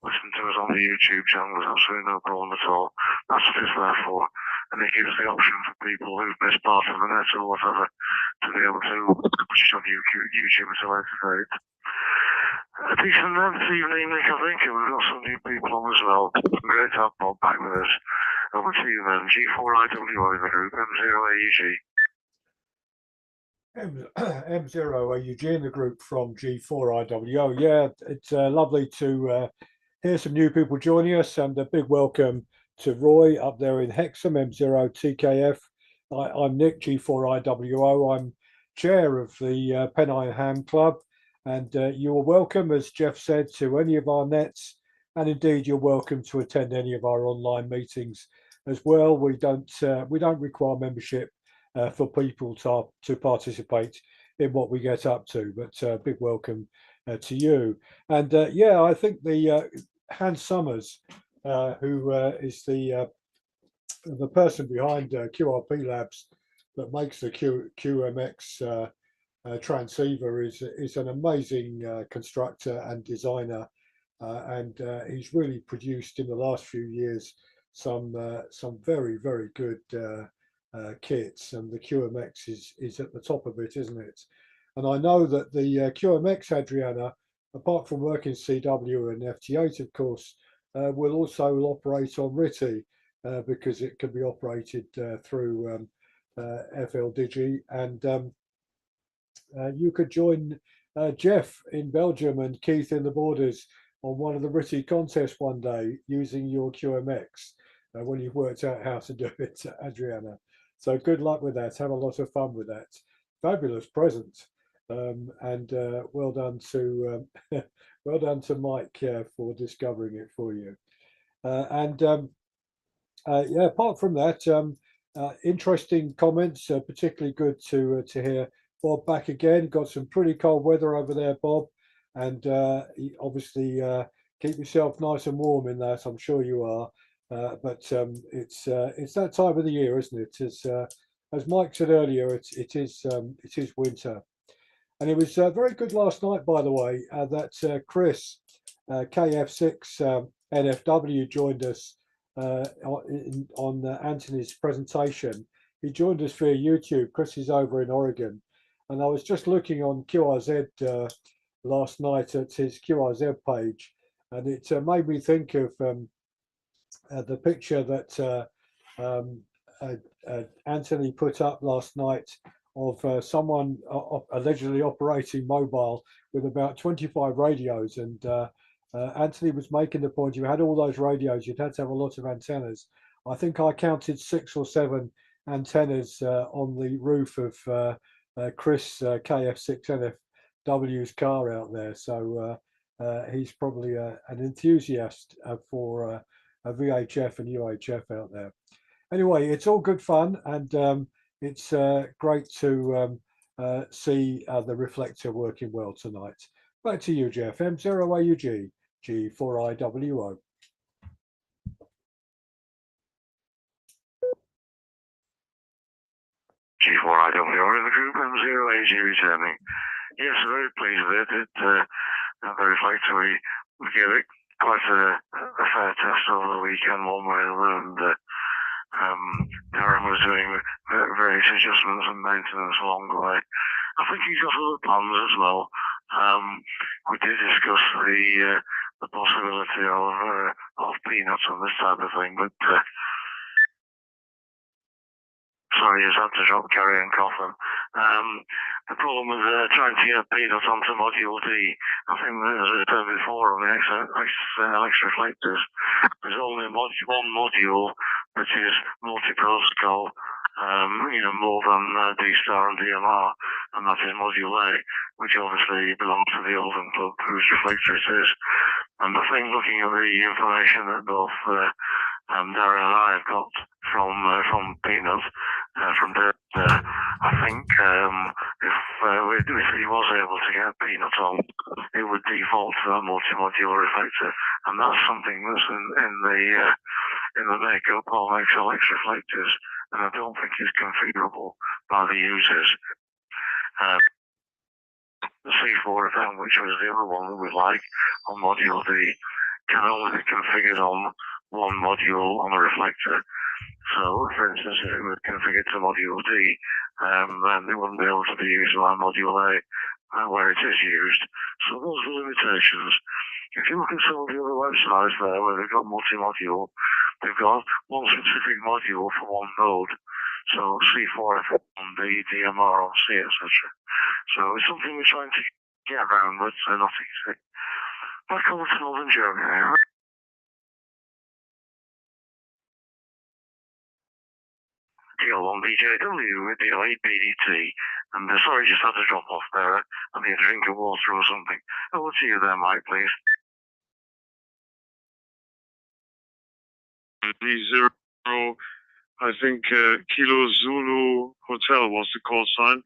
[SPEAKER 1] Listen to us on the YouTube channel, there's absolutely no problem at all. That's what it's there for. And it gives the option for people who've missed part of the net or whatever to be able to watch it on YouTube at a later date. A decent net this evening, Nick, I think, and we've got some new people on as well. Great to have Bob back with us. Over to you then, G4IWO in the group, M0AUG.
[SPEAKER 2] M0AUG in the group from G4IWO. Yeah, it's lovely to hear some new people joining us, and a big welcome to Roy up there in Hexham, M0TKF. I'm Nick, G4IWO. I'm chair of the Pennine Ham Club, And you are welcome, as Jeff said, to any of our nets, and indeed you're welcome to attend any of our online meetings as well. We don't require membership for people to participate in what we get up to, but big welcome to you. And yeah, I think the Hans Summers, who is the person behind QRP Labs that makes the QMX transceiver, is an amazing constructor and designer, and he's really produced in the last few years some very good kits, and the QMX is at the top of it, isn't it? And I know that the QMX, Adriana, apart from working CW and FT8, of course, will also operate on RTTY, because it can be operated through FLDigi, and you could join Jeff in Belgium and Keith in the Borders on one of the RTTY contests one day using your QMX when you've worked out how to do it, Adriana. So good luck with that. Have a lot of fun with that. Fabulous present, and well done to well done to Mike for discovering it for you. Yeah, apart from that, interesting comments. Particularly good to hear Bob back again. Got some pretty cold weather over there, Bob, and obviously keep yourself nice and warm in that. I'm sure you are. But it's that time of the year, isn't it? As Mike said earlier, it is winter, and it was very good last night, by the way. That Chris KF6 NFW joined us on Anthony's presentation. He joined us via YouTube. Chris is over in Oregon, and I was just looking on QRZ last night at his QRZ page, and it made me think of the picture that Anthony put up last night of someone allegedly operating mobile with about 25 radios, and Anthony was making the point, you had all those radios, you'd had to have a lot of antennas. I think I counted 6 or 7 antennas on the roof of Chris KF6 NFW's car out there. So he's probably an enthusiast for VHF and UHF out there. Anyway, it's all good fun, and it's great to see the reflector working well tonight. Back to you, Jeff. M0AUG, G4IWO.
[SPEAKER 1] G4IWO in the group, M0AG returning. Yes, very pleased with it. The reflector, we gave it quite a fair test over the weekend, one way or another, and Darren was doing various adjustments and maintenance along the way. I think he's got other plans as well. We did discuss the possibility of peanuts and this type of thing, but sorry, I just had to drop Carrie and Coffin. The problem with trying to get peanuts onto module D, I think as I said before on the XLX reflectors, there's only one module which is multi-protocol, more than D star and DMR, and that is module A, which obviously belongs to the Oldham Club, whose reflector it is. And I think looking at the information that both Darren and I have got from Peanut, from Darren, I think if he was able to get Peanut on, it would default to that multi-module reflector, and that's something that's in the makeup of XLX reflectors, and I don't think it's configurable by the users. The C4FM, which was the other one that we like on module D, can only be configured on one module on a reflector. So, for instance, if it was configured to module D, then it wouldn't be able to be used on module A, where it is used. So those are limitations. If you look at some of the other websites there where they've got multi-module, they've got one specific module for one node. So C4FM on D, DMR on C, etc. So it's something we're trying to get around, but not easy. Back over to Northern Germany. DL1BJW with the 8 BDT. And sorry, just had to drop off there. I need a drink of water or something. I will see you there, Mike, please.
[SPEAKER 4] D0, I think Kilo Zulu Hotel was the call sign.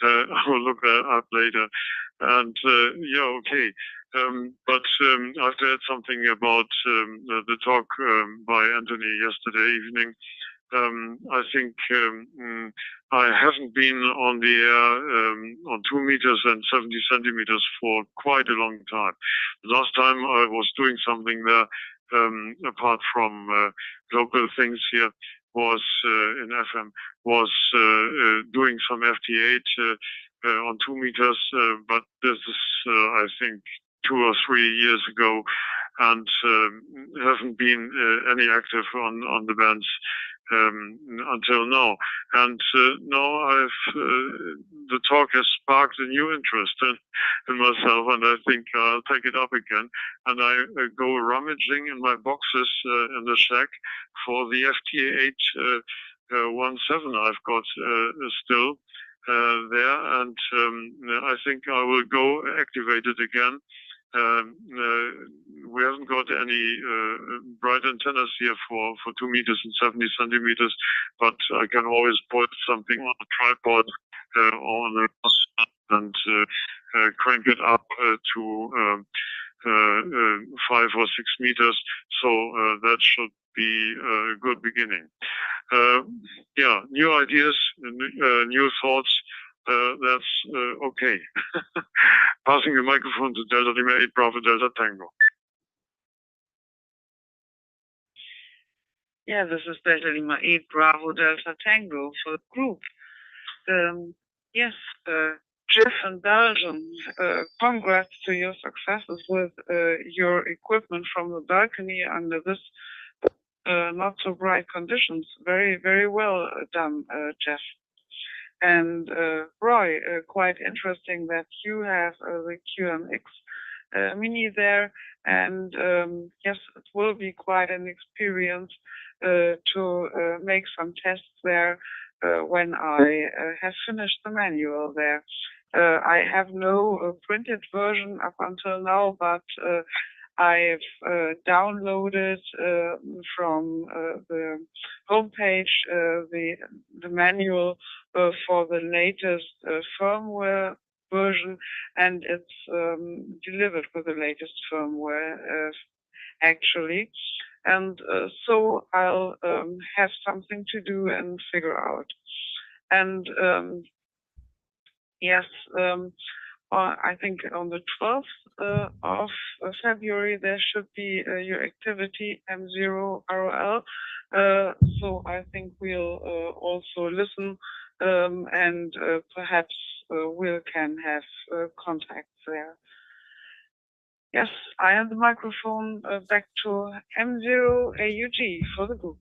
[SPEAKER 4] I will look that up later. And yeah, okay. But I have to add something about the talk by Anthony yesterday evening. I think I haven't been on the air on 2 meters and 70 centimeters for quite a long time. The last time I was doing something there, apart from local things here, was in FM, was doing some FT8 on 2 meters, but this is, I think, 2 or 3 years ago, and haven't been any active on the bands until now. And now the talk has sparked a new interest in myself, and I think I'll take it up again. And I go rummaging in my boxes in the shack for the FT8 17 I've got still there, and I think I will go activate it again. We haven't got any bright antennas here for 2 meters and 70 centimeters, but I can always put something on a tripod on and crank it up to 5 or 6 meters. So that should be a good beginning. Yeah, new ideas, new thoughts. That's okay. Passing the microphone to Delta Lima 8 Bravo Delta Tango.
[SPEAKER 5] Yeah, this is Delta Lima 8 Bravo Delta Tango for the group. Yes, Jeff in Belgium, congrats to your successes with your equipment from the balcony under this not so bright conditions. Very, very well done, Jeff. And Roy, quite interesting that you have the QMX Mini there, and yes, it will be quite an experience to make some tests there when I have finished the manual there. I have no printed version up until now, but I've downloaded from the homepage the manual for the latest firmware version, and it's delivered with the latest firmware actually. And so I'll have something to do and figure out. And yes, I think on the 12th of February there should be your activity M0ROL. So I think we'll also listen and perhaps we can have contacts there. Yes, I have the microphone back to M0AUG for the group.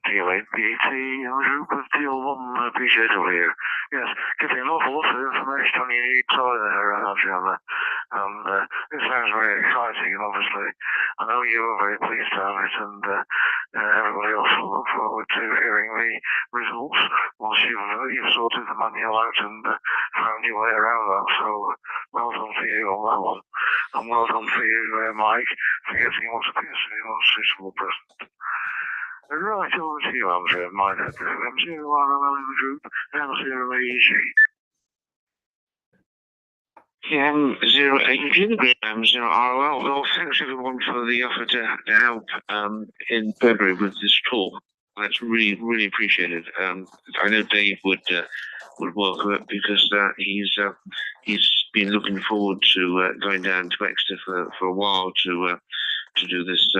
[SPEAKER 1] TL8 BT group of TL1 PJW here. Yes, giving an awful lot of information on your new toy there, Gemma. And it sounds very exciting, and obviously I know you were very pleased to have it, and everybody else will look forward to hearing the results once you've sorted the manual out and found your way around that. So well done for you on that one, and well done for you, Mike, for getting what appears to be a most suitable present. Right, over to you, Andrea. My name is M0ROL in the group, M0AG.
[SPEAKER 3] Yeah, M0ROL. Well, thanks everyone for the offer to help in February with this talk. That's really, really appreciated. I know Dave would welcome it because he's been looking forward to going down to Exeter for a while to do this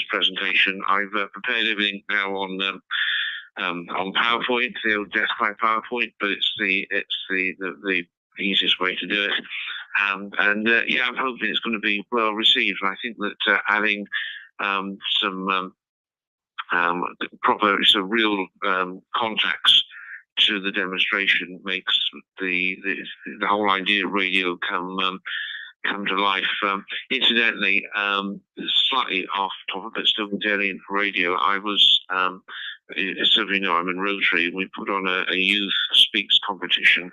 [SPEAKER 3] presentation. I've prepared everything now on PowerPoint, the old desktop PowerPoint, but it's the easiest way to do it. And yeah, I'm hoping it's going to be well received. And I think that adding some proper, some real contacts to the demonstration makes the whole idea of radio come come to life. Incidentally, slightly off topic, but still Italian radio. I was, as you know, I'm in Rotary. We put on a youth speaks competition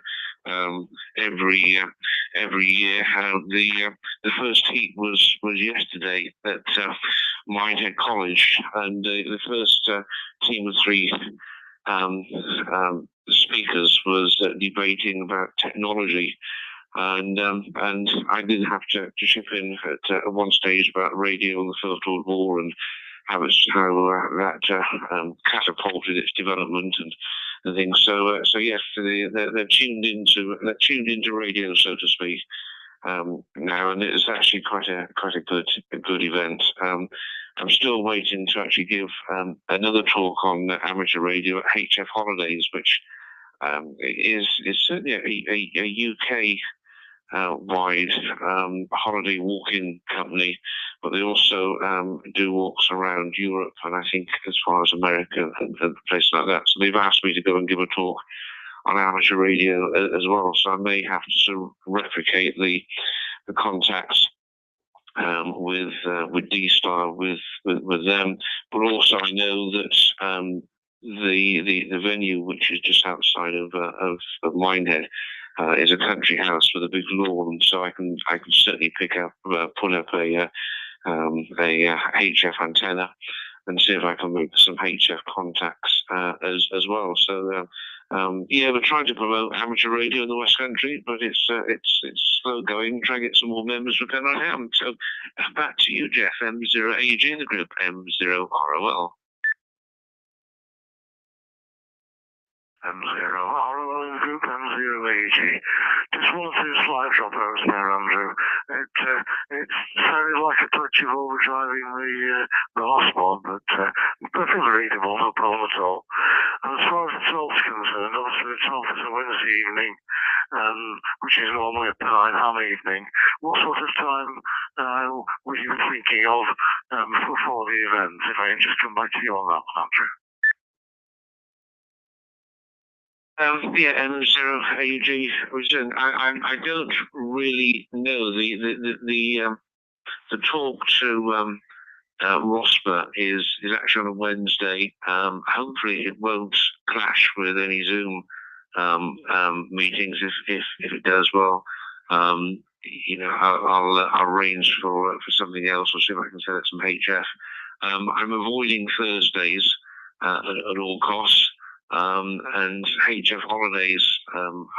[SPEAKER 3] every year. The first heat was yesterday at Minehead College, and the first team of three speakers was debating about technology. And I did have to chip in at one stage about radio and the First World War and how that catapulted its development and things. So yes, they're tuned into radio, so to speak, now, and it's actually quite a good event. I'm still waiting to actually give another talk on amateur radio at HF Holidays, which is certainly a UK wide holiday walking company, but they also do walks around Europe and I think as far as America and places like that. So they've asked me to go and give a talk on amateur radio as well. So I may have to sort of replicate the contacts with D-Star with them, but also I know that the venue, which is just outside of Minehead, is a country house with a big lawn, so I can certainly put up a HF antenna and see if I can make some HF contacts as well. So yeah, we're trying to promote amateur radio in the West Country, but it's slow going. Try to get some more members for Pennine. So back to you, Jeff. M0AG in the group, M0ROL.
[SPEAKER 1] M0ROL in the group, M0AG. Just one or two slide dropouts there, Andrew. It sounded like a touch of overdriving the last one, but perfectly readable, no problem at all. And as far as the 12th is concerned, obviously the 12th is a Wednesday evening, which is normally a Pennine ham evening. What sort of time were you thinking of for the event? If I can just come back to you on that one, Andrew.
[SPEAKER 3] Yeah, M0AG. I don't really know the talk to Rosper is actually on a Wednesday. Hopefully, it won't clash with any Zoom meetings. If it does, well, you know, I'll arrange for something else. Or see if I can set up some HF. I'm avoiding Thursdays at all costs. And HF Holidays,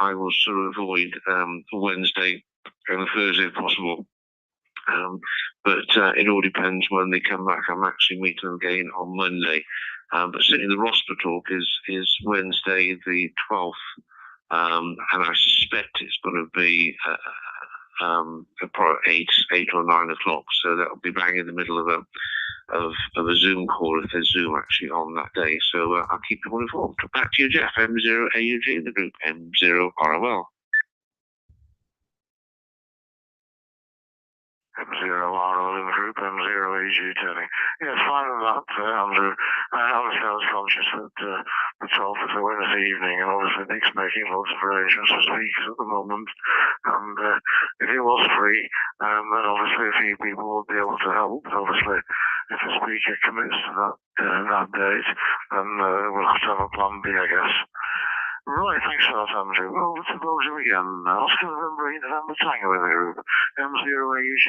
[SPEAKER 3] I will sort of avoid Wednesday and Thursday if possible. But it all depends when they come back. I'm actually meeting them again on Monday. But certainly the roster talk is Wednesday the 12th. And I suspect it's going to be probably 8 or 9 o'clock. So that'll be bang in the middle of a Zoom call if there's Zoom actually on that day. So I'll keep you all informed. Back to you, Jeff. M0AUG, the group M0ROL.
[SPEAKER 1] M0ROL in the group, M0AG turning. Yes, fine with that, Andrew. Obviously, I was conscious that the 12th is a Wednesday evening, and obviously Nick's making lots of arrangements for speakers at the moment. And if he was free, then obviously a few people will be able to help. Obviously, if a speaker commits to that date, then we'll have to have a plan B, I guess. Right, thanks for that, Andrew. Well, to Belgium again. Oscar November 8 November Tango in the group. M0AUG.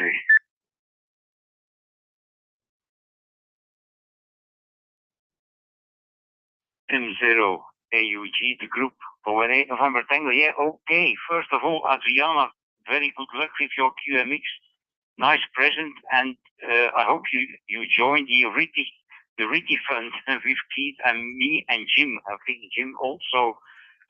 [SPEAKER 6] M0AUG, the group. For 8 November Tango. Yeah, okay. First of all, Adriana, very good luck with your QMX. Nice present, and I hope you join the Ritty Fund with Keith and me and Jim. I think Jim also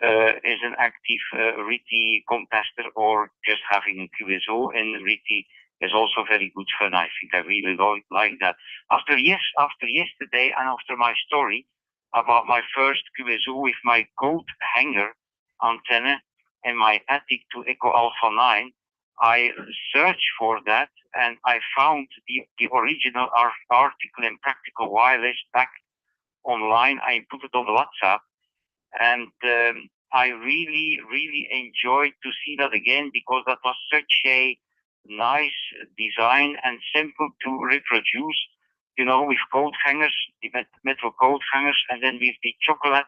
[SPEAKER 6] is an active Ritty contester or just having QSO, and Ritty is also very good fun. I think I really like that. After yesterday and after my story about my first QSO with my coat hanger antenna in my attic to Echo Alpha 9, I searched for that and I found the original article in Practical Wireless back online. I put it on the WhatsApp, and I really enjoyed to see that again, because that was such a nice design and simple to reproduce. You know, with coat hangers, the metal coat hangers, and then with the chocolate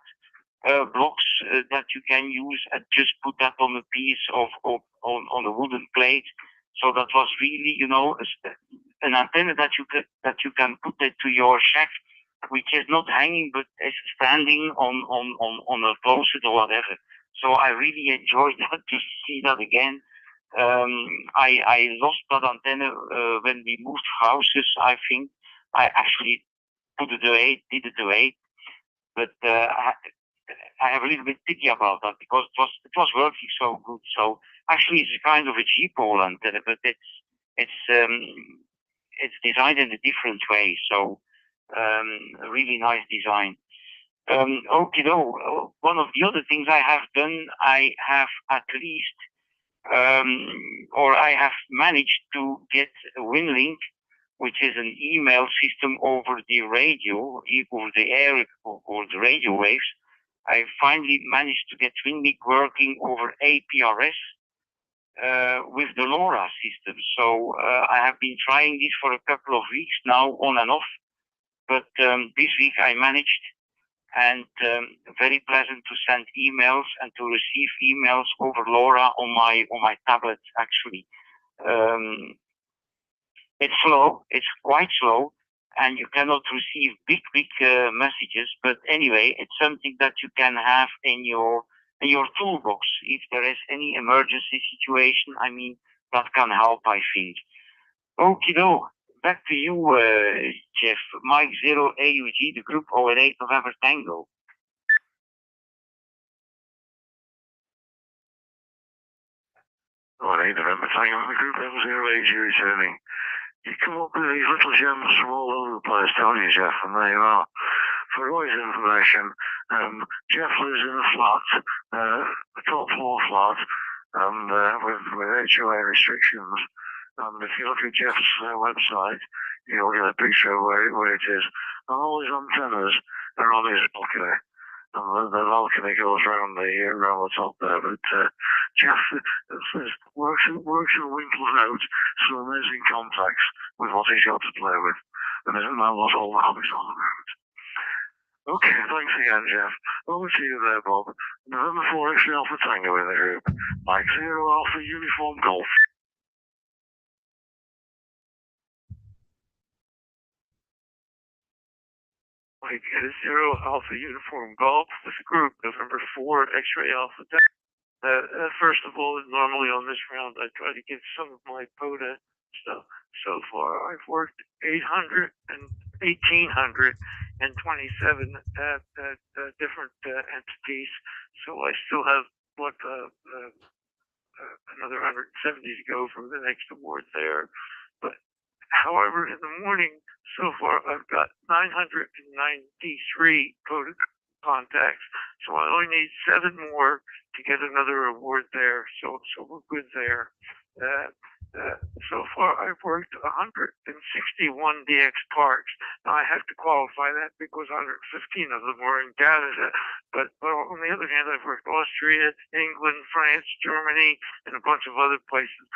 [SPEAKER 6] blocks that you can use, and just put that on a piece of on a wooden plate. So that was really, you know, an antenna that you can put it to your shack, which is not hanging but is standing on a closet or whatever. So I really enjoyed that to see that again. I lost that antenna when we moved houses. I think I actually did it away, but I have a little bit picky about that because it was working so good. So actually, it's a kind of a cheapo antenna, but it's designed in a different way. So a really nice design. Okay, though, one of the other things I have done, I have at least, or I have managed to get a WinLink, which is an email system over the radio, over the air, or the radio waves. I finally managed to get WinLink working over APRS with the LoRa system. So I have been trying this for a couple of weeks now, on and off. But this week I managed, and very pleasant to send emails and to receive emails over LoRa on my tablet. Actually, it's slow. It's quite slow, and you cannot receive big messages. But anyway, it's something that you can have in your toolbox if there is any emergency situation. I mean, that can help, I think. Okie doke. Back to you, Jeff. Mike 0 AUG, the group 08 November Tango.
[SPEAKER 1] November Tango, the group M0 AUG returning. You come up with these little gems from all over the place, don't you, Jeff? And there you are. For Roy's information, Jeff lives in a flat, a top floor flat, and with HOA restrictions. And if you look at Jeff's website, you'll get a picture of where it is. And all his antennas are on his balcony. And the balcony goes around the top there. But Jeff works and winkles out some amazing contacts with what he's got to play with. And isn't that what all the hobby's all about? Okay, thanks again, Jeff. Over to you there, Bob. November 4 X-ray Alpha Tango in the group. Mike 0 Alpha Uniform Golf.
[SPEAKER 9] Mike 0 Alpha Uniform Golf with the group, November 4 X-ray Alpha Tango. First of all, normally on this round, I try to get some of my POTA stuff. So far, I've worked 800 and 1,827 different entities. So I still have another 170 to go for the next award there. But however, in the morning, so far, I've got 993 POTA contacts. So I only need 7 more to get another award there. So we're good there. So far, I've worked 161 DX parks. Now, I have to qualify that because 115 of them were in Canada. But on the other hand, I've worked Austria, England, France, Germany, and a bunch of other places.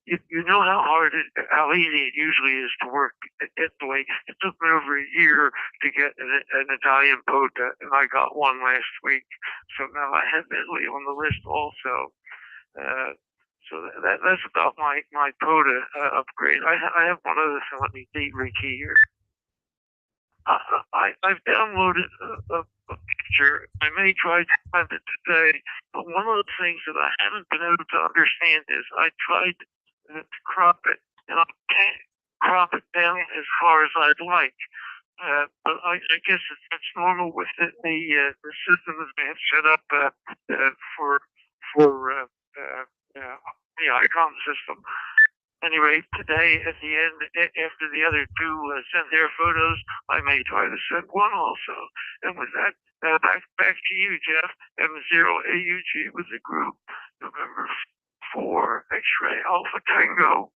[SPEAKER 9] You know how easy it usually is to work Italy. It took me over a year to get an Italian POTA, and I got one last week. So now I have Italy on the list also. So that's about my POTA upgrade. I have one other thing. Let me rekey here. I've downloaded a picture. I may try to find it today, but one of the things that I haven't been able to understand is I tried to crop it, and I can't crop it down as far as I'd like. But I guess that's normal with the system that's been set up for the icon system. Anyway, today at the end, after the other two send their photos, I may try to send one also. And with that, back to you, Jeff. M0 AUG with the group, November 4 X-ray Alpha Tango.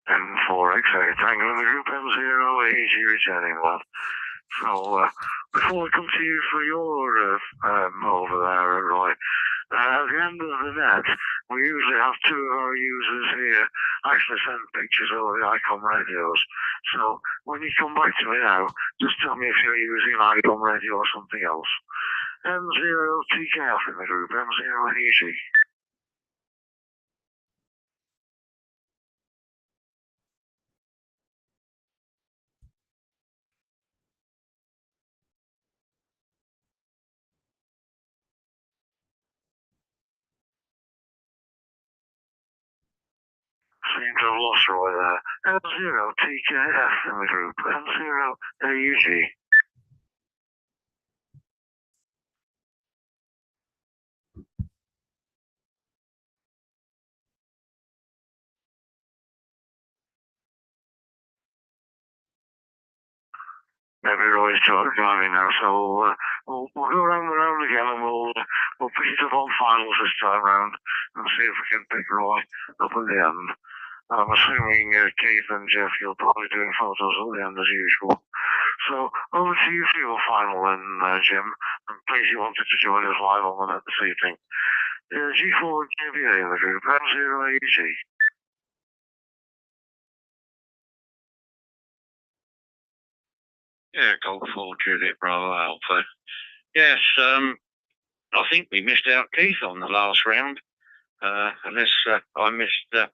[SPEAKER 1] M4 X-ray Tango in the group, M0 AUG returning one. So before I come to you for your over there, Roy, the end of the net, we usually have two of our users here actually send pictures over the ICOM radios. So when you come back to me now, just tell me if you're using an ICOM radio or something else. M0TKF in the group, M0EG. Seem to have lost Roy there. M0TKF in the group, M0AUG. Maybe Roy's driving now, so we'll go round and round again, and we'll pick it up on finals this time round and see if we can pick Roy up at the end. I'm assuming Keith and Jeff, you're probably doing photos at the end as usual. So over to you for your final then, Jim. And please, you wanted to join us live on the net this evening. G4 JBA in the group, M0AG.
[SPEAKER 3] Yeah, Golf 4 Juliet Bravo Alpha. Yes, I think we missed out Keith on the last round, unless I missed the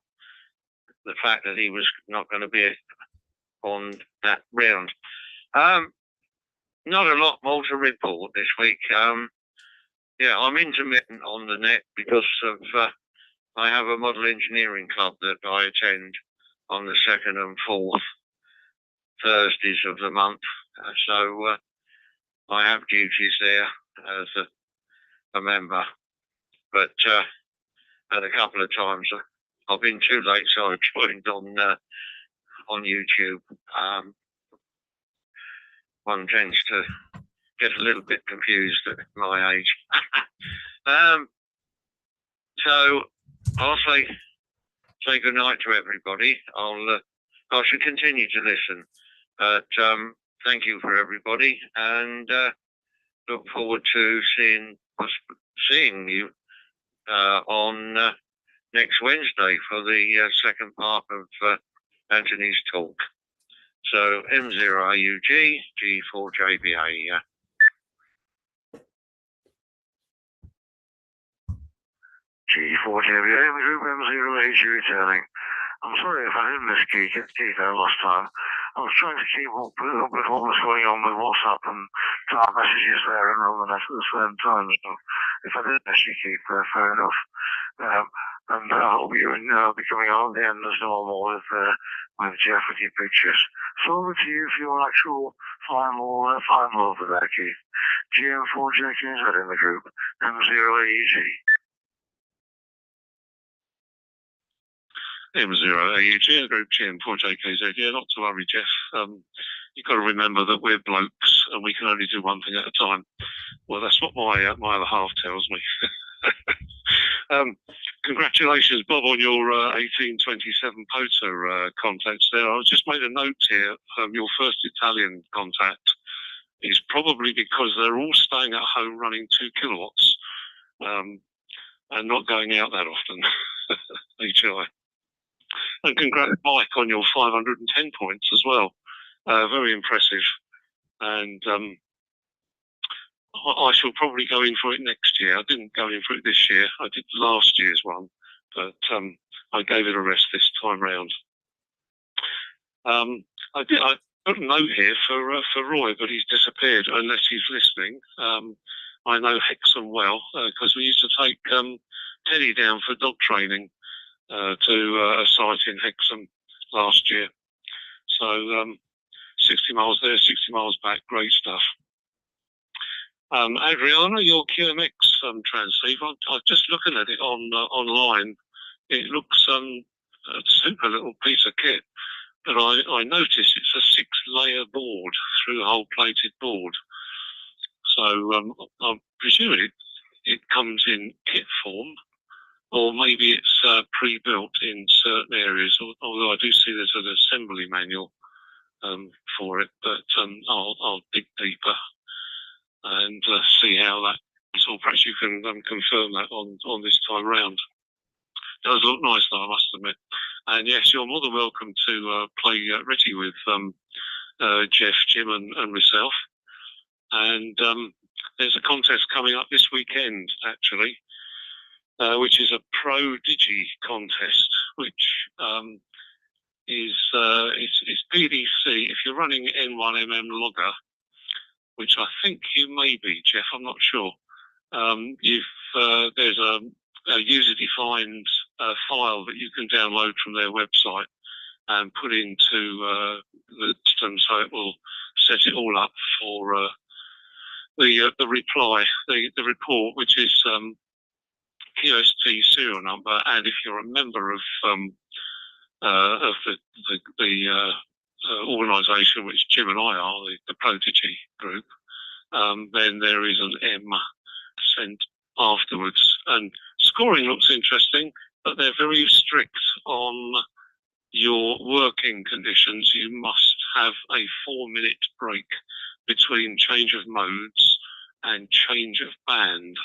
[SPEAKER 3] fact that he was not going to be on that round. Not a lot more to report this week. Yeah, I'm intermittent on the net because of I have a model engineering club that I attend on the 2nd and 4th Thursdays of the month. So I have duties there as a member. But at a couple of times I've been too late, so I joined on YouTube. One tends to get a little bit confused at my age. So I'll say good night to everybody. I should continue to listen. But thank you for everybody, and look forward to seeing you on next Wednesday for the second part of Anthony's talk. So M0AUG, G4JBA.
[SPEAKER 1] G4JBA in the group, M0AG returning. I'm sorry if I didn't miss Keith out last time. I was trying to keep up with what was going on with WhatsApp and type messages there and on the net at the same time. So if I did miss you, Keith, fair enough. And I hope you will be coming on at the end as normal with Jeff with your pictures. So over to you for your actual final over there, Keith. GM4JKZ in the group, M0AEG.
[SPEAKER 4] M0AUG, group GM4JKZ. Yeah, not to worry, Jeff. You've got to remember that we're blokes and we can only do one thing at a time. Well, that's what my other half tells me. Congratulations, Bob, on your 1827 POTA contacts there. I just made a note here. Your first Italian contact is probably because they're all staying at home running 2 kilowatts and not going out that often. HI. And congrats, Mike, on your 510 points as well. Very impressive. And I shall probably go in for it next year. I didn't go in for it this year. I did last year's one, but I gave it a rest this time round. I got a note here for Roy, but he's disappeared unless he's listening. I know Hexham well because we used to take Teddy down for dog training to a site in Hexham last year. So 60 miles there, 60 miles back, great stuff. Adriana, your QMX transceiver, I'm just looking at it online. It looks a super little piece of kit, but I noticed it's a 6-layer board, through-hole plated board. So I'm presuming it comes in kit form, or maybe it's pre-built in certain areas, although I do see there's an assembly manual for it, but I'll dig deeper and see how that's all Well, perhaps you can confirm that on this time round. It does look nice, though, I must admit. And yes, you're more than welcome to play Ritty with Jeff, Jim, and myself. And there's a contest coming up this weekend, actually, which is a Pro Digi contest, which is PDC. If you're running N1MM logger, which I think you may be, Jeff, I'm not sure. There's a user-defined file that you can download from their website and put into the system, so it will set it all up for the reply, the report, which is QST serial number, and if you're a member of the organisation which Jim and I are, the Prodigy group, then there is an M sent afterwards. And scoring looks interesting, but they're very strict on your working conditions. You must have a 4-minute break between change of modes and change of band.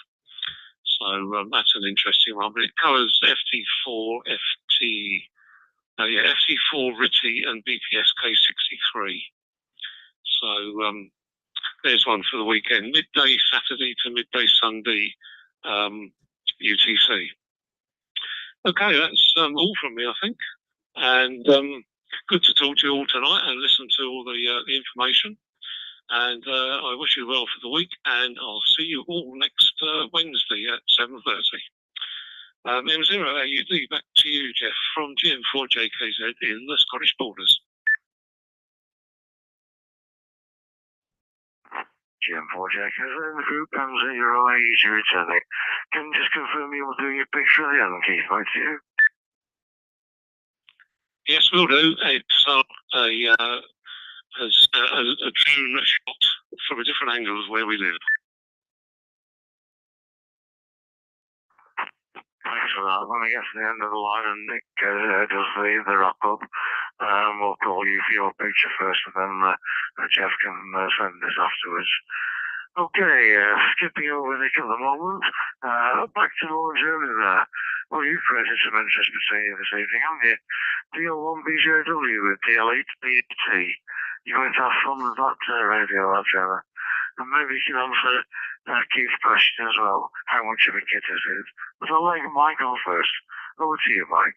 [SPEAKER 4] So that's an interesting one, but it covers FT4, FT4 RITI and BPS K63. So there's one for the weekend, midday Saturday to midday Sunday, UTC. Okay, that's all from me, I think. And good to talk to you all tonight and listen to all the information. And I wish you well for the week, and I'll see you all next Wednesday at 7:30. M0 AUD, back to you, Jeff, from GM4JKZ in the Scottish Borders.
[SPEAKER 1] GM4JKZ in the group, M0 AUD returning. Can you just confirm you're doing your picture of the end, Keith, right to you?
[SPEAKER 4] Yes, we'll do. It's a drone shot from a different angle of where we live.
[SPEAKER 1] Thanks for that. When we get to the end of the line and Nick does the wrap up, we'll call you for your picture first, and then Jeff can send this afterwards. Okay, skipping over Nick at the moment, back to Orange earlier there. Well, you've created some interest between you this evening, haven't you? DL1BJW with DL8BT. You're going to have fun with that radio, lad, Trevor. And maybe you can answer Keith's question as well. How much of a kit is it? But I'll let Mike go first. Over to you, Mike.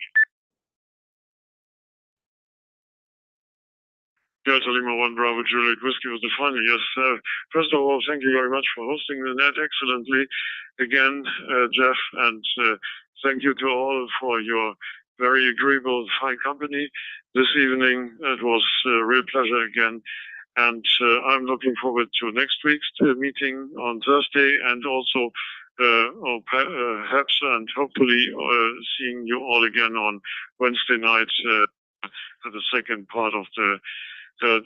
[SPEAKER 4] Delta Lima 1 Bravo Juliet Whiskey was the final. Yes, first of all, thank you very much for hosting the net excellently again, Jeff, and thank you to all for your very agreeable, fine company this evening. It was a real pleasure again. And I'm looking forward to next week's meeting on Thursday, and also perhaps and hopefully seeing you all again on Wednesday night for the second part of the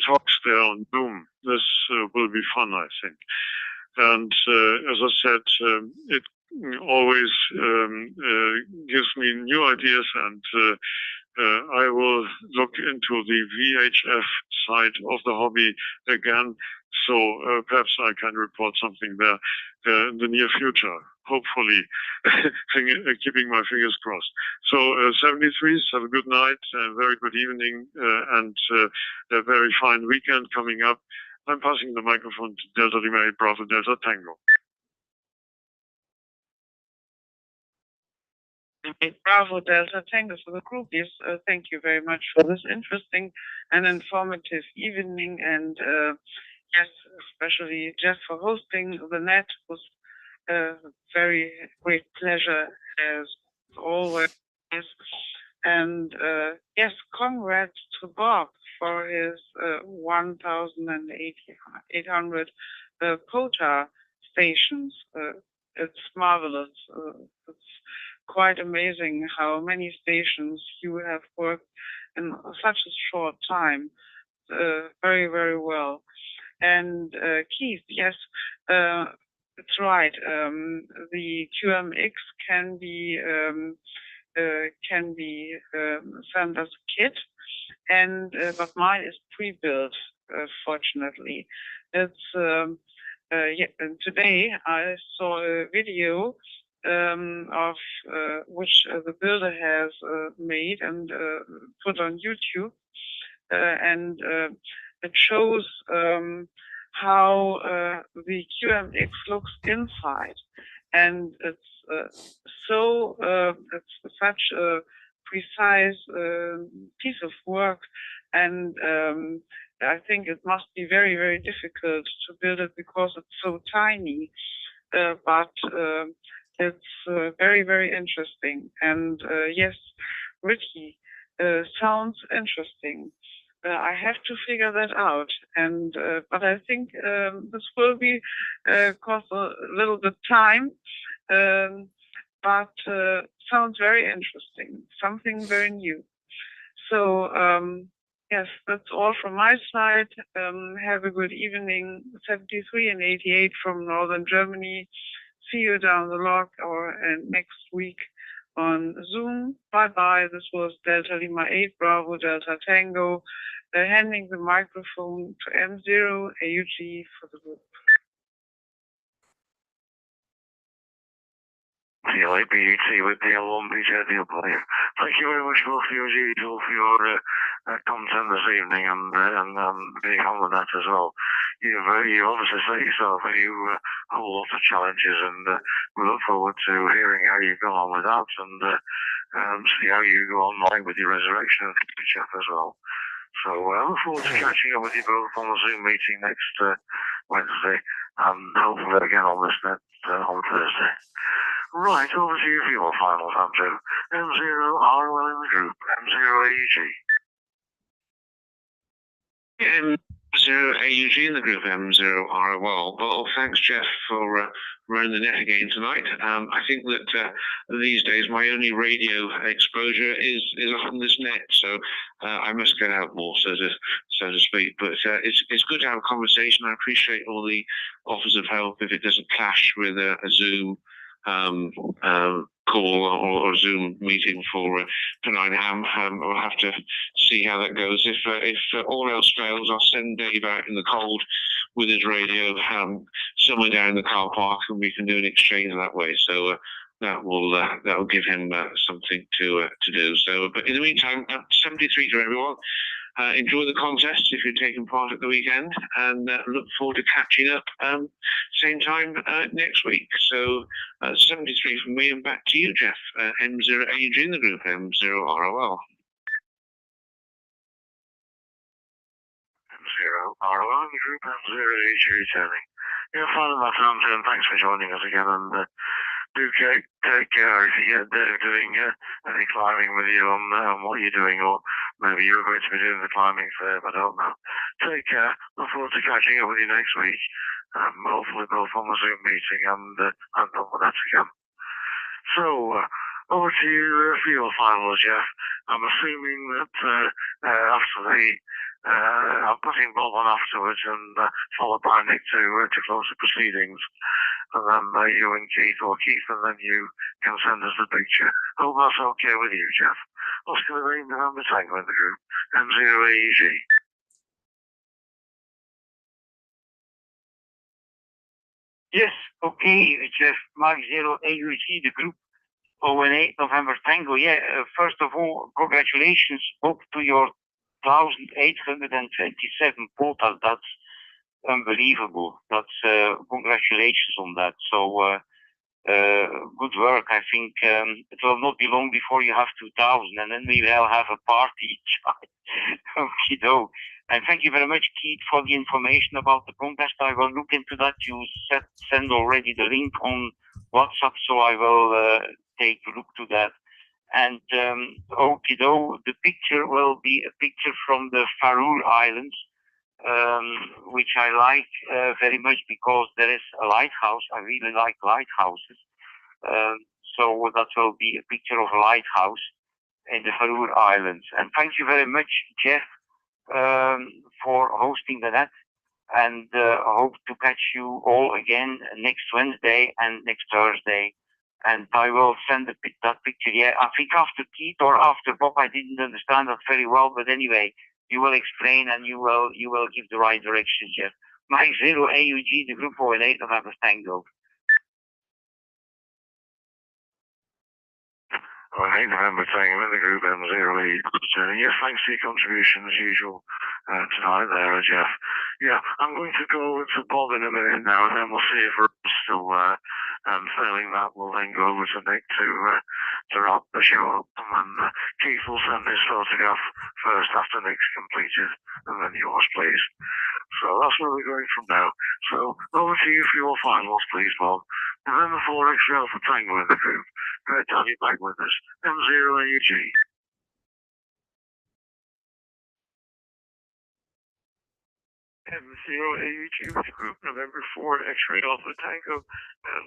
[SPEAKER 4] talks there on Zoom. This will be fun, I think. And as I said, it always gives me new ideas, and I will look into the VHF side of the hobby again, so perhaps I can report something there in the near future, hopefully, keeping my fingers crossed. So 73s, have a good night, a very good evening, and a very fine weekend coming up. I'm passing the microphone to Delta Lima 8 Bravo Delta Tango.
[SPEAKER 5] Bravo Delta Tango for the group. Yes, thank you very much for this interesting and informative evening, and yes, especially Jeff for hosting the net. It was a very great pleasure as always. And yes, congrats to Bob for his 1,800 quota stations. It's marvelous. It's quite amazing how many stations you have worked in such a short time. Very, very well. And Keith, yes, it's right. The QMX can be sent as a kit, and but mine is pre-built. Fortunately, it's and today I saw a video of which the builder has made and put on YouTube, and it shows how the QMX looks inside, and it's it's such a precise piece of work, and I think it must be very, very difficult to build it because it's so tiny, but it's very, very interesting. And yes, Ricky, sounds interesting. I have to figure that out, and but I think this will be cost a little bit time, but sounds very interesting, something very new. So yes, that's all from my side. Have a good evening. 73 and 88 from Northern Germany. See you down the log or next week on Zoom. Bye-bye. This was Delta Lima 8 Bravo Delta Tango, handing the microphone to M0 AUG for the group.
[SPEAKER 1] PLABUT with DL1 BJ Deal Player. Thank you very much both for your usual for your content this evening and being on with that as well. You obviously set yourself a whole lot of challenges, and we look forward to hearing how you go on with that and see how you go online with your resurrection of the chef as well. So I look forward to catching up with you both on the Zoom meeting next Wednesday, and hopefully again on this net on Thursday. Right, over to you for your final answer. M0 ROL in the group, M0 AUG.
[SPEAKER 3] M0 AUG in the group, M0 ROL. Well, thanks, Jeff, for running the net again tonight. I think that these days my only radio exposure is on this net, so I must get out more, so to speak. But it's good to have a conversation. I appreciate all the offers of help if it doesn't clash with a Zoom call or Zoom meeting for Pennine Ham. We'll have to see how that goes. If all else fails, I'll send Dave out in the cold with his radio somewhere down in the car park, and we can do an exchange that way. So that will give him something to do. So, but in the meantime, 73 to everyone. Enjoy the contest if you're taking part at the weekend, and look forward to catching up same time next week. So 73 from me, and back to you, Jeff. M0 AUG in the group, M0 ROL.
[SPEAKER 1] M0 ROL in the group, M0 AUG returning. You're fine on that answer, and thanks for joining us again. And do take care if you get Dave doing any climbing with you on what you're doing, or maybe you're going to be doing the climbing for him, I don't know. Take care. Look forward to catching up with you next week. Hopefully both on the Zoom meeting and on with that again. So, over to you for your finals, Jeff. I'm assuming that after the I'm putting Bob on afterwards and followed by Nick to close the proceedings. And then you and Keith, and then you can send us the picture. Hope that's okay with you, Jeff. Oscar Lorraine, November Tango in the group, M0 AEG.
[SPEAKER 6] Yes, okay, Jeff, Mark 0 AUG, the group, 08 November Tango. Yeah, first of all, congratulations both to your 1,827 quotas. That's unbelievable. That's congratulations on that. So good work. I think it will not be long before you have 2,000, and then we will have a party. Okay, though. And thank you very much, Keith, for the information about the contest. I will look into that. You send already the link on WhatsApp, so I will take a look to that. And okay, though, the picture will be a picture from the Faroe Islands, which I like very much because there is a lighthouse. I really like lighthouses. So that will be a picture of a lighthouse in the Faroe Islands. And thank you very much, Jeff, for hosting the net. And hope to catch you all again next Wednesday and next Thursday. And I will send that picture. Yeah, I think after Keith or after Bob. I didn't understand that very well, but anyway, you will explain and you will give the right directions, Jeff. Mike 0 AUG, the group 418 November Tango.
[SPEAKER 1] Alright, November Tango in the group M0E. Yes, thanks for your contribution as usual tonight there, Jeff. Yeah, I'm going to go over to Bob in a minute now, and then we'll see if we're still there. And failing that, we'll then go over to Nick to wrap the show up. And then Keith will send his photograph first after Nick's completed, and then yours, please. So that's where we're going from now. So over to you for your finals, please, Bob. November 4 X-Ray Alpha Tango in the group. Great to have you back with us. M0AUG.
[SPEAKER 9] M0AUG with the group November 4 X-Ray Alpha Tango.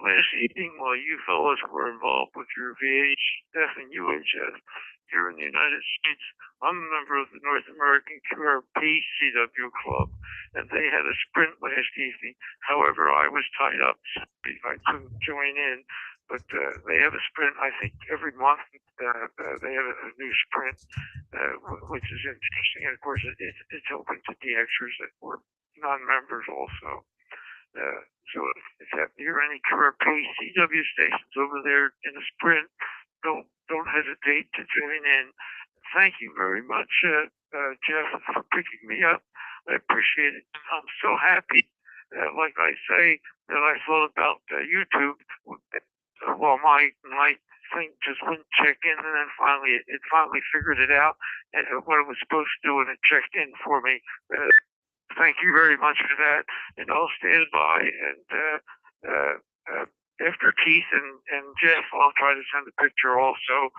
[SPEAKER 9] Last evening, while you fellas were involved with your VHF and UHF here in the United States, I'm a member of the North American QRP CW Club, and they had a sprint last evening. However, I was tied up, so I couldn't join in. But they have a sprint, I think, every month. They have a new sprint, which is interesting. And of course, it's open to DXers that were non-members also. So if you hear any QRP CW stations over there in the sprint, don't hesitate to join in. Thank you very much, Jeff, for picking me up. I appreciate it. I'm so happy. Like I say, that I thought about YouTube. Well, my thing just wouldn't check in, and then it finally figured it out and what it was supposed to do, and it checked in for me. Thank you very much for that, and I'll stand by. And after Keith and Jeff, I'll try to send a picture also.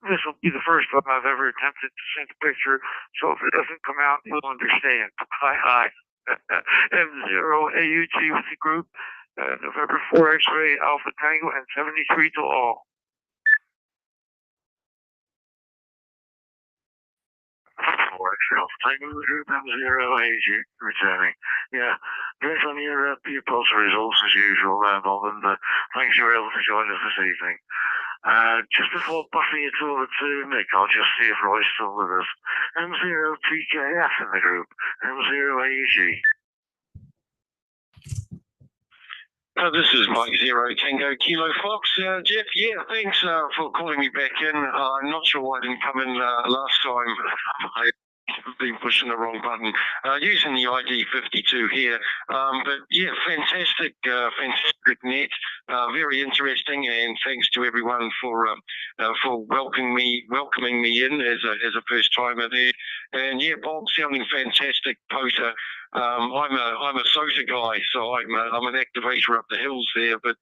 [SPEAKER 9] This will be the first time I've ever attempted to send a picture, so if it doesn't come out, you'll understand. Hi. M0AUG with the group. November 4 X-Ray Alpha Tango and 73 to all.
[SPEAKER 1] X-Ray Alpha Tango with the group M0AUG returning. Yeah, great on your post results as usual there, Bob, and thanks you were able to join us this evening. Just before passing it over to Nick, I'll just see if Roy's still with us. M0TKF in the group, M0AUG.
[SPEAKER 8] This is Mike 0 Tango Kilo Fox. Jeff, yeah, thanks for calling me back in. I'm not sure why I didn't come in last time. I've been pushing the wrong button. Using the ID 52 here. But yeah, fantastic net. Very interesting, and thanks to everyone for welcoming me in as a first timer there. And yeah, Bob sounding fantastic. Poter. I'm a SOTA guy, so I'm an activator up the hills there. But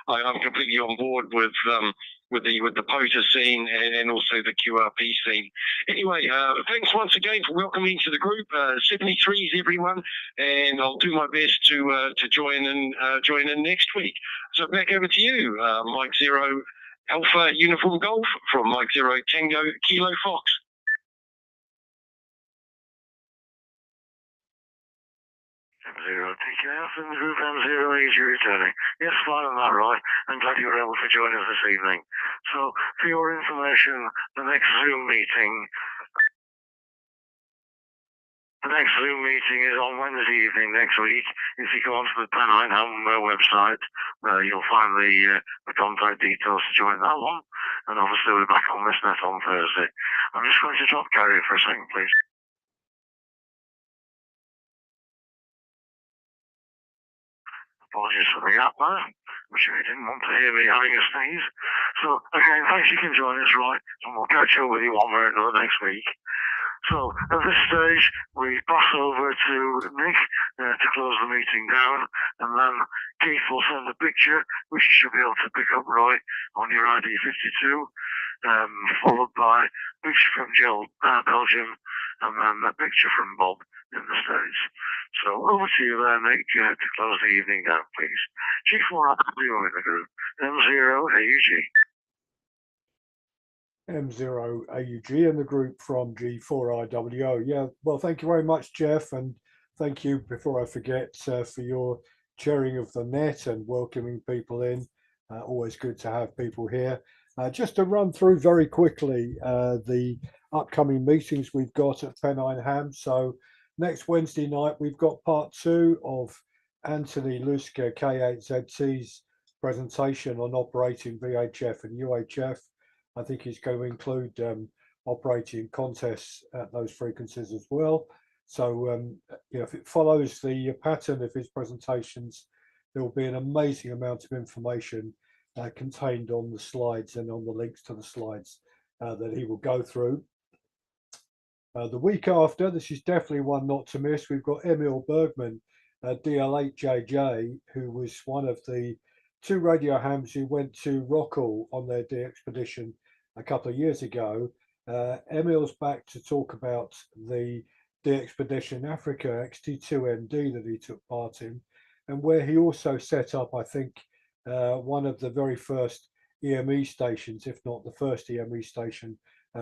[SPEAKER 8] I'm completely on board with the POTA scene and also the QRP scene. Anyway, thanks once again for welcoming to the group. 73s, everyone, and I'll do my best to join in next week. So back over to you, Mike 0 Alpha Uniform Golf from Mike 0 Tango Kilo Fox.
[SPEAKER 1] M0 TKF in the group M0AUG returning. Yes, fine on that, Roy. I'm glad you were able to join us this evening. So, for your information, the next Zoom meeting is on Wednesday evening next week. If you go onto the Pennine website, you'll find the contact details to join that one. And obviously we're back on this net on Thursday. I'm just going to drop Gary for a second, please. Apologies for the gap there. I'm sure you didn't want to hear me having a sneeze. So, again, thanks you can join us, right? And we'll catch up with you one way or another next week. So, at this stage, we pass over to Nick to close the meeting down, and then Keith will send a picture, which you should be able to pick up, Roy, on your ID 52, followed by a picture from Belgium, and then a picture from Bob in the States. So over to you there, Nick, to close the evening down, please. G4IW in the group, M0AUG.
[SPEAKER 2] M0AUG in the group from G4IWO. Yeah, well, thank you very much, Jeff, and thank you, before I forget, for your chairing of the net and welcoming people in. Always good to have people here. Just to run through very quickly the upcoming meetings we've got at Pennine Ham. So next Wednesday night, we've got part 2 of Anthony Luska K8ZT's presentation on operating VHF and UHF. I think he's going to include operating contests at those frequencies as well. So if it follows the pattern of his presentations, there will be an amazing amount of information contained on the slides and on the links to the slides that he will go through. The week after, this is definitely one not to miss. We've got Emil Bergman, DL8JJ, who was one of the 2 radio hams who went to Rockall on their D expedition a couple of years ago. Emil's back to talk about the D expedition Africa XT2MD that he took part in, and where he also set up, I think, one of the very first EME stations, if not the first EME station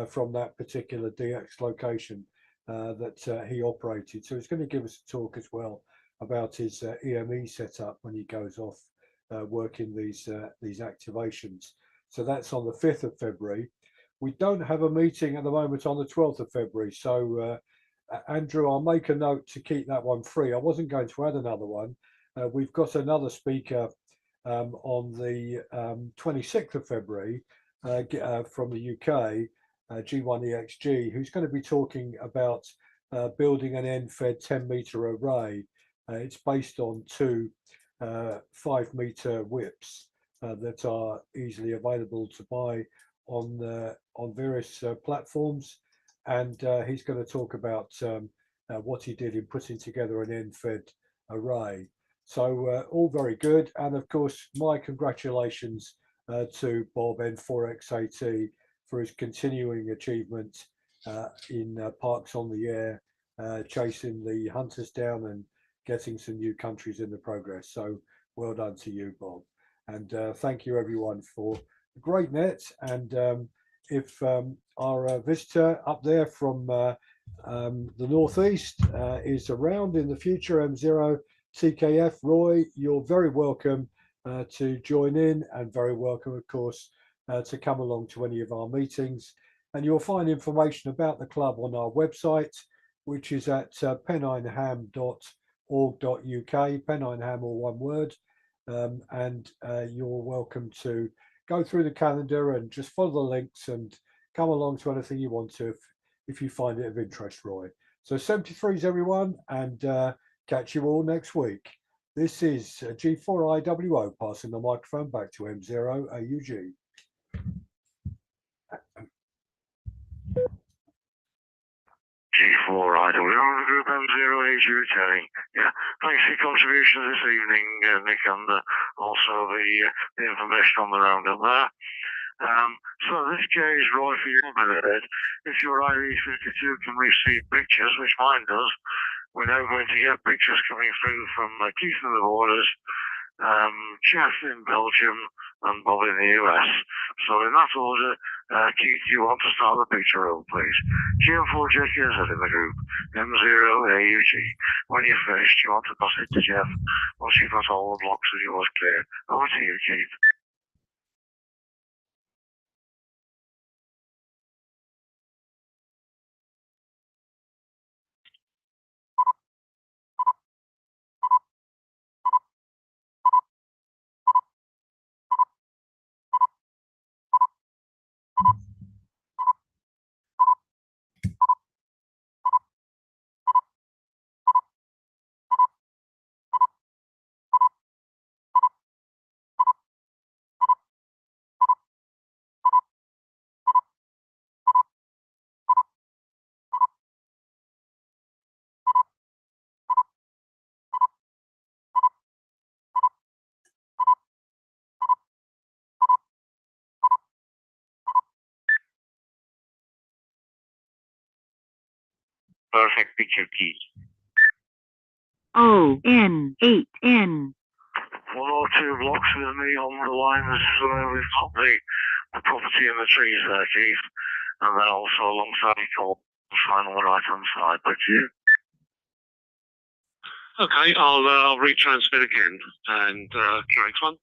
[SPEAKER 2] from that particular DX location that he operated. So he's going to give us a talk as well about his EME setup when he goes off working these activations. So that's on the 5th of February. We don't have a meeting at the moment on the 12th of February. So Andrew, I'll make a note to keep that one free. I wasn't going to add another one. We've got another speaker on the 26th of February from the UK, G1EXG, who's going to be talking about building an end-fed 10-meter array. It's based on 2 5-meter whips that are easily available to buy on various platforms, and he's going to talk about what he did in putting together an end-fed array. So all very good, and of course my congratulations to Bob N4XAT for his continuing achievement in Parks on the Air, chasing the hunters down and getting some new countries in the progress. So well done to you, Bob. And thank you everyone for a great net. And if our visitor up there from the Northeast is around in the future, M0 TKF, Roy, you're very welcome to join in, and very welcome, of course, to come along to any of our meetings. And you'll find information about the club on our website, which is at pennineham.org.uk, Pennine all one word. And you're welcome to go through the calendar and just follow the links and come along to anything you want to if you find it of interest, Roy. So 73s everyone, and catch you all next week. This is G4IWO passing the microphone back to M0 AUG.
[SPEAKER 1] G4IWO, Group M0 AUG returning. Yeah, thanks for your contribution this evening, Nick, and also the information on the roundup there. So this is Roy for your benefit. If your IE52 can receive pictures, which mine does, we're now going to get pictures coming through from Keith in the Borders, Jeff in Belgium, and Bob in the US. So in that order, Keith, you want to start the picture roll, please. GM4JK is in the group, M0 AUG. When you're finished, you want to pass it to Jeff once you've got all the blocks of yours clear. Over to you, Keith.
[SPEAKER 6] Perfect picture, Keith.
[SPEAKER 7] ON8N.
[SPEAKER 1] 1 or 2 blocks with me on the line as we've got the property and the trees there, Keith. And then also alongside the call sign on the right hand side. But you?
[SPEAKER 3] Okay, I'll retransmit again and correct one.